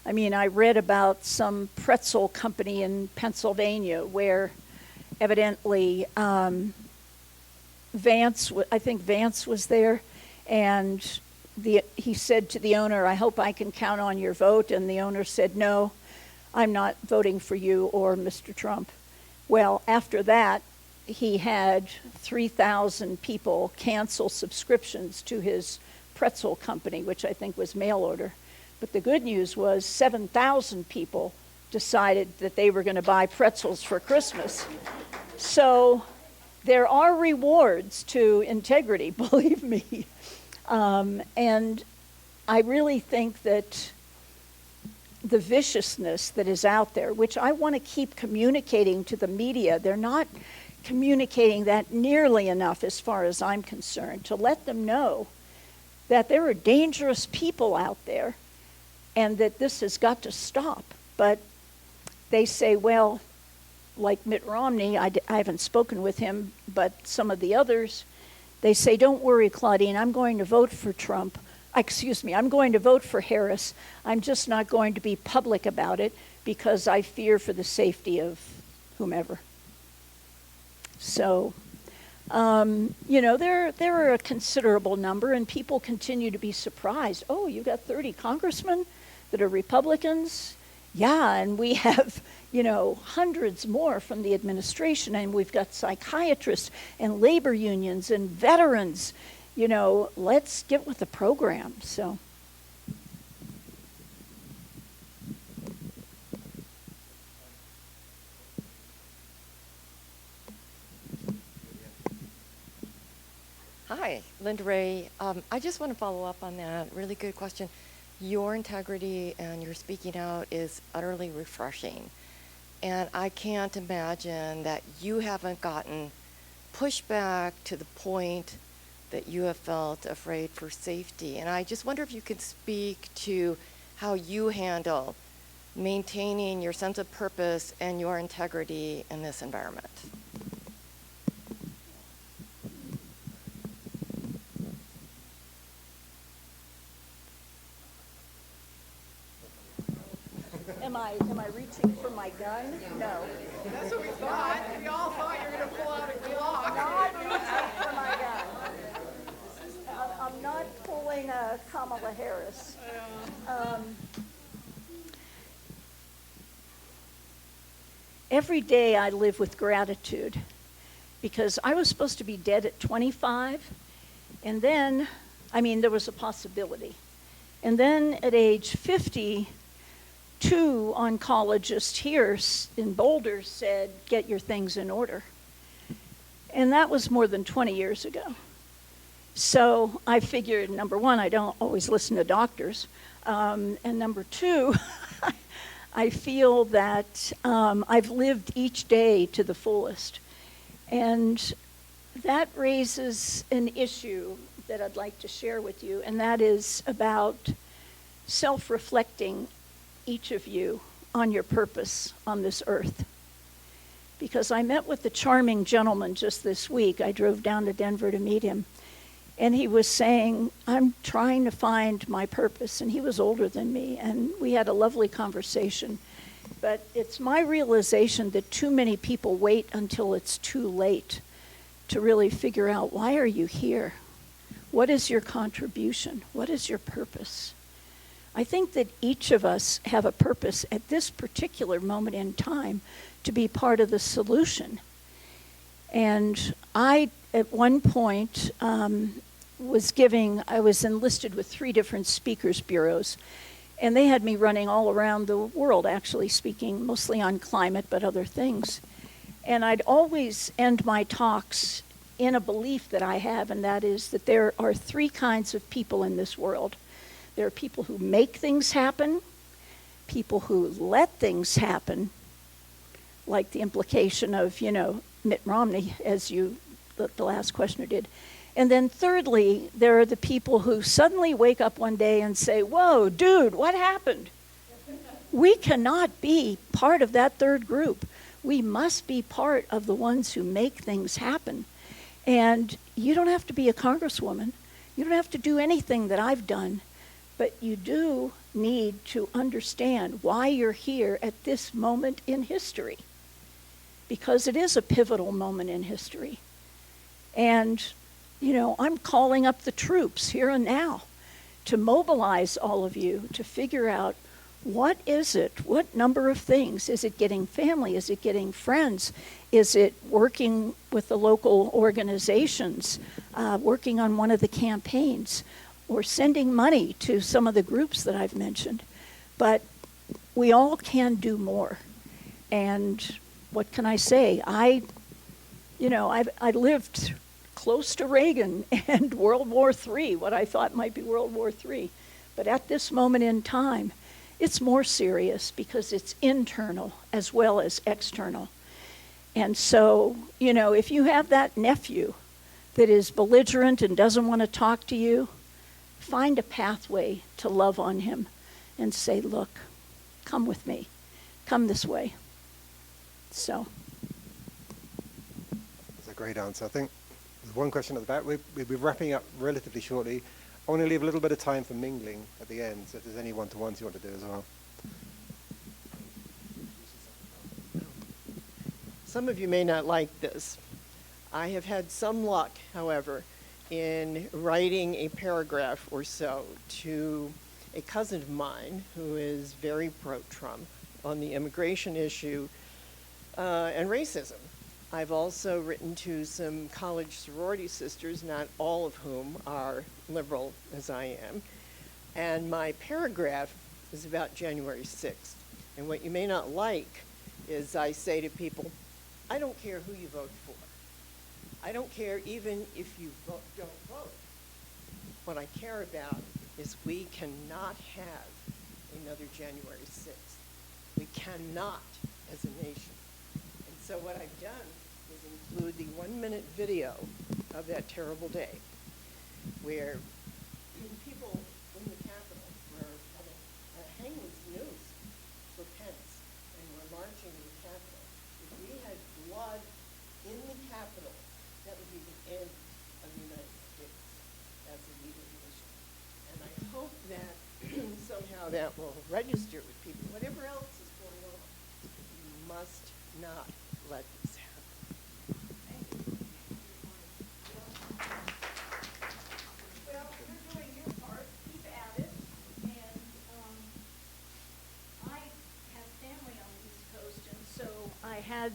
I read about some pretzel company in Pennsylvania where evidently Vance was there, and he said to the owner, I hope I can count on your vote. And the owner said, no, I'm not voting for you or Mr. Trump. Well, after that, he had 3,000 people cancel subscriptions to his pretzel company, which I think was mail order. But the good news was 7,000 people decided that they were going to buy pretzels for Christmas. So there are rewards to integrity, believe me. And I really think that the viciousness that is out there, which I want to keep communicating to the media, they're not communicating that nearly enough as far as I'm concerned to let them know that there are dangerous people out there and that this has got to stop. But they say, well, like Mitt Romney, I haven't spoken with him, but some of the others, they say, don't worry, Claudine, I'm going to vote for Trump. Excuse me, I'm going to vote for Harris. I'm just not going to be public about it because I fear for the safety of whomever. So, there are a considerable number, and people continue to be surprised. Oh, you got 30 congressmen that are Republicans? Yeah, and we have, hundreds more from the administration, and we've got psychiatrists and labor unions and veterans. Let's get with the program. So. Hi, Linda Ray. I just want to follow up on that. Really good question. Your integrity and your speaking out is utterly refreshing. And I can't imagine that you haven't gotten pushback to the point that you have felt afraid for safety. And I just wonder if you could speak to how you handle maintaining your sense of purpose and your integrity in this environment. Am I reaching for my gun? No. That's what we thought. We all thought you were going to pull out a Glock. Not reaching for my gun. I'm not pulling a Kamala Harris. Every day I live with gratitude because I was supposed to be dead at 25, and then, there was a possibility. And then at age 50, two oncologists here in Boulder said, get your things in order. And that was more than 20 years ago. So I figured, number one, I don't always listen to doctors. And number two, I feel that I've lived each day to the fullest. And that raises an issue that I'd like to share with you, and that is about self-reflecting, each of you, on your purpose on this earth. Because I met with the charming gentleman just this week. I drove down to Denver to meet him. And he was saying, I'm trying to find my purpose. And he was older than me. And we had a lovely conversation. But it's my realization that too many people wait until it's too late to really figure out, why are you here? What is your contribution? What is your purpose? I think that each of us have a purpose at this particular moment in time to be part of the solution. And I, at one point, I was enlisted with 3 different speakers bureaus, and they had me running all around the world, actually speaking mostly on climate, but other things. And I'd always end my talks in a belief that I have, and that is that there are 3 kinds of people in this world. There are people who make things happen, people who let things happen, like the implication of, Mitt Romney, as the last questioner did. And then thirdly, there are the people who suddenly wake up one day and say, whoa, dude, what happened? We cannot be part of that third group. We must be part of the ones who make things happen. And you don't have to be a congresswoman. You don't have to do anything that I've done. But you do need to understand why you're here at this moment in history. Because it is a pivotal moment in history. And, I'm calling up the troops here and now to mobilize all of you to figure out, what is it? What number of things? Is it getting family? Is it getting friends? Is it working with the local organizations, working on one of the campaigns, or sending money to some of the groups that I've mentioned? But we all can do more. And what can I say? I lived close to Reagan and World War III, what I thought might be World War III. But at this moment in time, it's more serious because it's internal as well as external. And so, you know, if you have that nephew that is belligerent and doesn't want to talk to you, find a pathway to love on him and say, look, come with me. Come this way. So. That's a great answer. I think there's one question at the back. We'll be wrapping up relatively shortly. I want to leave a little bit of time for mingling at the end, so if there's any one-to-ones you want to do as well. Some of you may not like this. I have had some luck, however, in writing a paragraph or so to a cousin of mine who is very pro-Trump on the immigration issue and racism. I've also written to some college sorority sisters, not all of whom are liberal as I am. And my paragraph is about January 6th. And what you may not like is I say to people, I don't care who you vote for. I don't care even if you don't vote. What I care about is we cannot have another January 6th. We cannot as a nation. And so what I've done is include the 1-minute video of that terrible day where people in the Capitol were hanging news for Pence and were marching in the Capitol. If we had blood in the Capitol, that would be the end of the United States as a leading nation. And I hope that somehow that will register with people. Whatever else is going on, you must not let this happen. Well, you're doing your part. Keep at it. And I have family on the East Coast, and so I had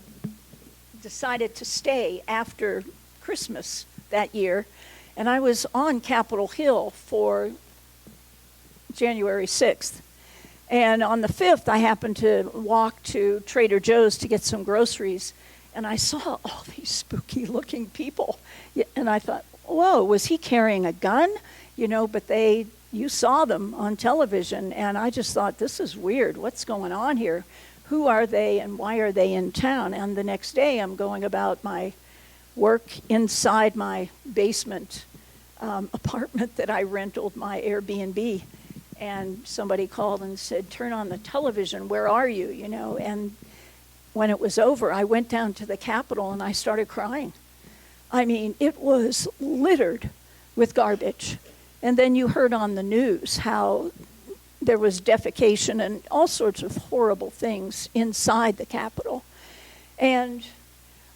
decided to stay after Christmas that year, and I was on Capitol Hill for January 6th. And on the 5th, I happened to walk to Trader Joe's to get some groceries, and I saw all these spooky-looking people. And I thought, whoa, was he carrying a gun? You know, but you saw them on television, and I just thought, this is weird. What's going on here? Who are they, and why are they in town? And the next day, I'm going about my work inside my basement apartment that I rented, my Airbnb. And somebody called and said, turn on the television, where are you, you know? And when it was over, I went down to the Capitol and I started crying. I mean, it was littered with garbage. And then you heard on the news how there was defecation and all sorts of horrible things inside the Capitol. And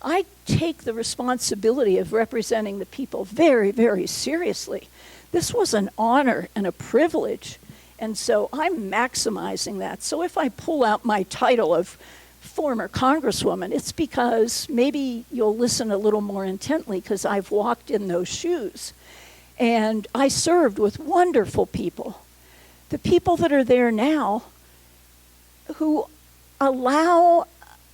I take the responsibility of representing the people very, very seriously. This was an honor and a privilege. And so I'm maximizing that. So if I pull out my title of former Congresswoman, it's because maybe you'll listen a little more intently because I've walked in those shoes. And I served with wonderful people. The people that are there now who allow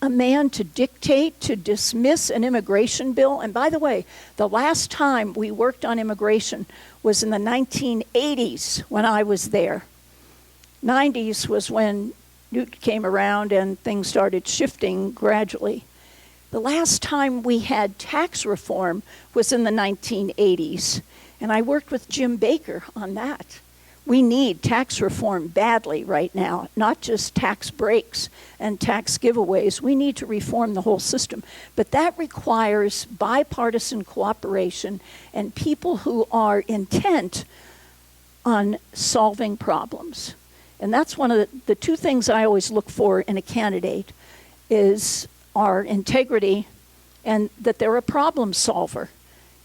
a man to dictate, to dismiss an immigration bill. And by the way, the last time we worked on immigration was in the 1980s when I was there. 90s was when Newt came around and things started shifting gradually. The last time we had tax reform was in the 1980s, and I worked with Jim Baker on that. We need tax reform badly right now, not just tax breaks and tax giveaways. We need to reform the whole system. But that requires bipartisan cooperation and people who are intent on solving problems. And that's one of the two things I always look for in a candidate is our integrity and that they're a problem solver.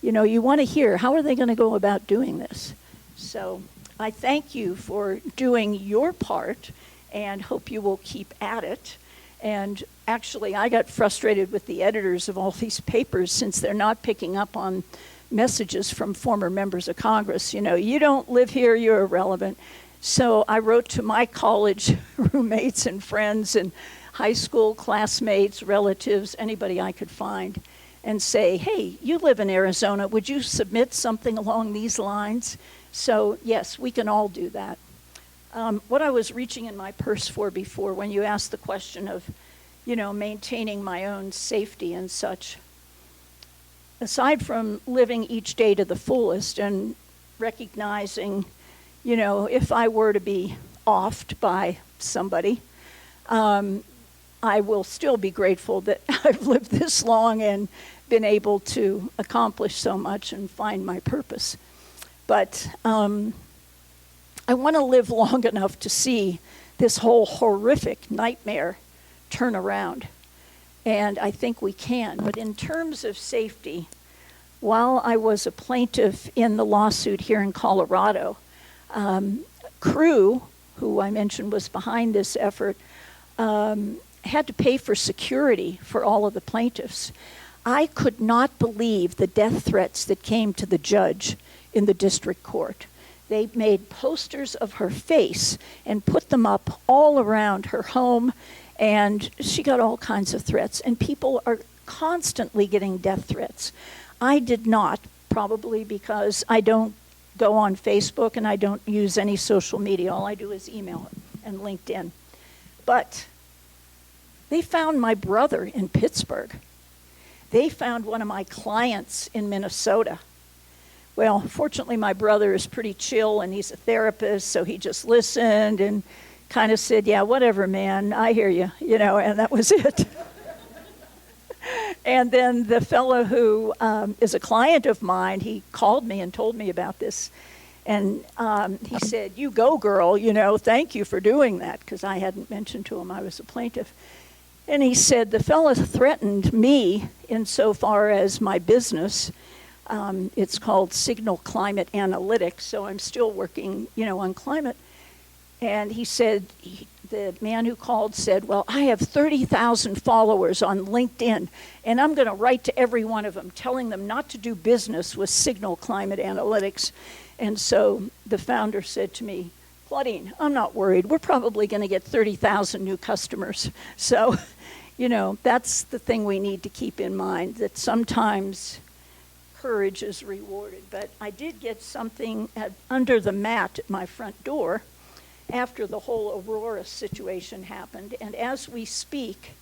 You know, you want to hear, how are they going to go about doing this? So I thank you for doing your part and hope you will keep at it. And actually, I got frustrated with the editors of all these papers since they're not picking up on messages from former members of Congress. You know, you don't live here, you're irrelevant. So I wrote to my college roommates and friends and high school classmates, relatives, anybody I could find, and say, hey, you live in Arizona, would you submit something along these lines? So yes, we can all do that. What I was reaching in my purse for before when you asked the question of, maintaining my own safety and such. Aside from living each day to the fullest and recognizing, if I were to be offed by somebody, I will still be grateful that I've lived this long and been able to accomplish so much and find my purpose. But I want to live long enough to see this whole horrific nightmare turn around. And I think we can. But in terms of safety, while I was a plaintiff in the lawsuit here in Colorado, Crew, who I mentioned was behind this effort, had to pay for security for all of the plaintiffs. I could not believe the death threats that came to the judge in the district court. They made posters of her face and put them up all around her home, and she got all kinds of threats. And people are constantly getting death threats. I did not, probably because I don't go on Facebook and I don't use any social media. All I do is email and LinkedIn. But they found my brother in Pittsburgh. They found one of my clients in Minnesota. Well, fortunately, my brother is pretty chill, and he's a therapist, so he just listened and kind of said, yeah, whatever, man, I hear you, and that was it. And then the fellow who is a client of mine, he called me and told me about this. And he said, you go, girl, thank you for doing that, because I hadn't mentioned to him I was a plaintiff. And he said, the fellow threatened me insofar as my business. It's called Signal Climate Analytics, so I'm still working, on climate. And he said, the man who called said, well, I have 30,000 followers on LinkedIn, and I'm going to write to every one of them, telling them not to do business with Signal Climate Analytics. And so the founder said to me, Claudine, I'm not worried. We're probably going to get 30,000 new customers. So, that's the thing we need to keep in mind, that sometimes courage is rewarded. But I did get something under the mat at my front door after the whole Aurora situation happened. And as we speak,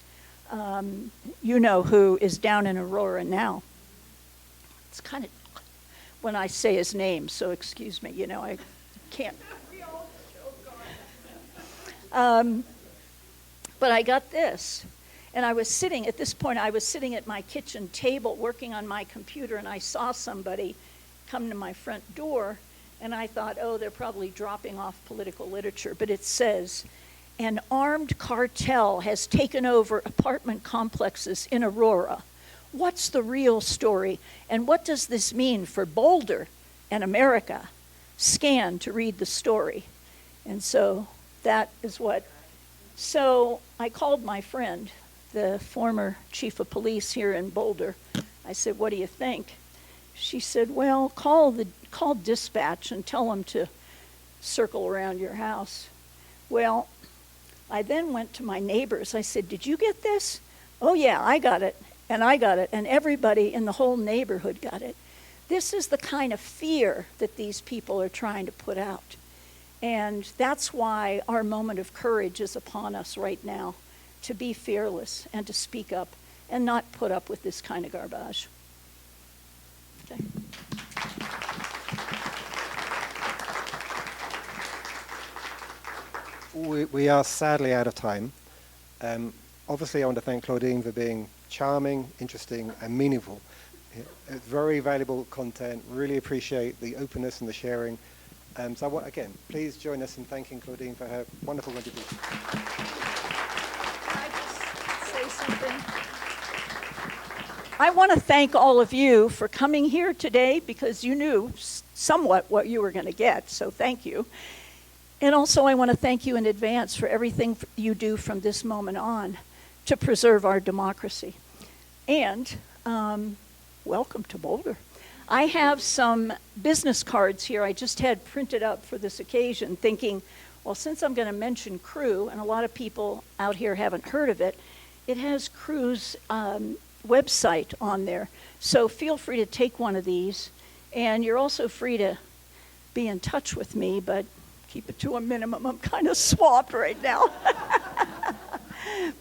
who is down in Aurora now. It's kind of when I say his name, so excuse me, I can't. But I got this. And I was sitting at my kitchen table working on my computer, and I saw somebody come to my front door, and I thought, oh, they're probably dropping off political literature. But it says, an armed cartel has taken over apartment complexes in Aurora. What's the real story? And what does this mean for Boulder and America? Scan to read the story. And so that is what. So I called my friend, the former chief of police here in Boulder. I said, what do you think? She said, well, call dispatch and tell them to circle around your house. Well, I then went to my neighbors. I said, did you get this? Oh, yeah, I got it, and I got it, and everybody in the whole neighborhood got it. This is the kind of fear that these people are trying to put out. And that's why our moment of courage is upon us right now, to be fearless and to speak up and not put up with this kind of garbage. Okay. We are sadly out of time. Obviously, I want to thank Claudine for being charming, interesting, and meaningful. It's very valuable content. Really appreciate the openness and the sharing. So I want, again, please join us in thanking Claudine for her wonderful contribution. Can I just say something? I want to thank all of you for coming here today, because you knew somewhat what you were going to get, so thank you. And also I want to thank you in advance for everything you do from this moment on to preserve our democracy. And welcome to Boulder. I have some business cards here I just had printed up for this occasion, thinking, well, since I'm going to mention Crew, and a lot of people out here haven't heard of it, it has Crew's website on there. So feel free to take one of these. And you're also free to be in touch with me, but keep it to a minimum. I'm kind of swamped right now.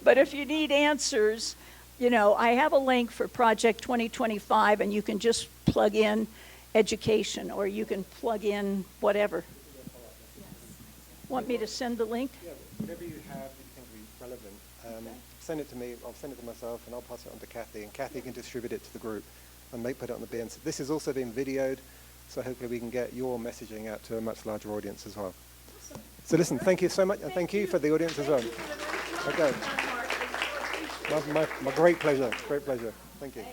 But if you need answers, you know, I have a link for Project 2025, and you can just plug in education, or you can plug in whatever. Want me to send the link? Yeah, whatever you have that you think would be relevant, send it to me, I'll send it to myself, and I'll pass it on to Kathy, and Kathy can distribute it to the group and put it on the BNC. This is also being videoed, so hopefully we can get your messaging out to a much larger audience as well. So listen, thank you so much, and thank you for the audience as well. Okay. My great pleasure, great pleasure. Thank you.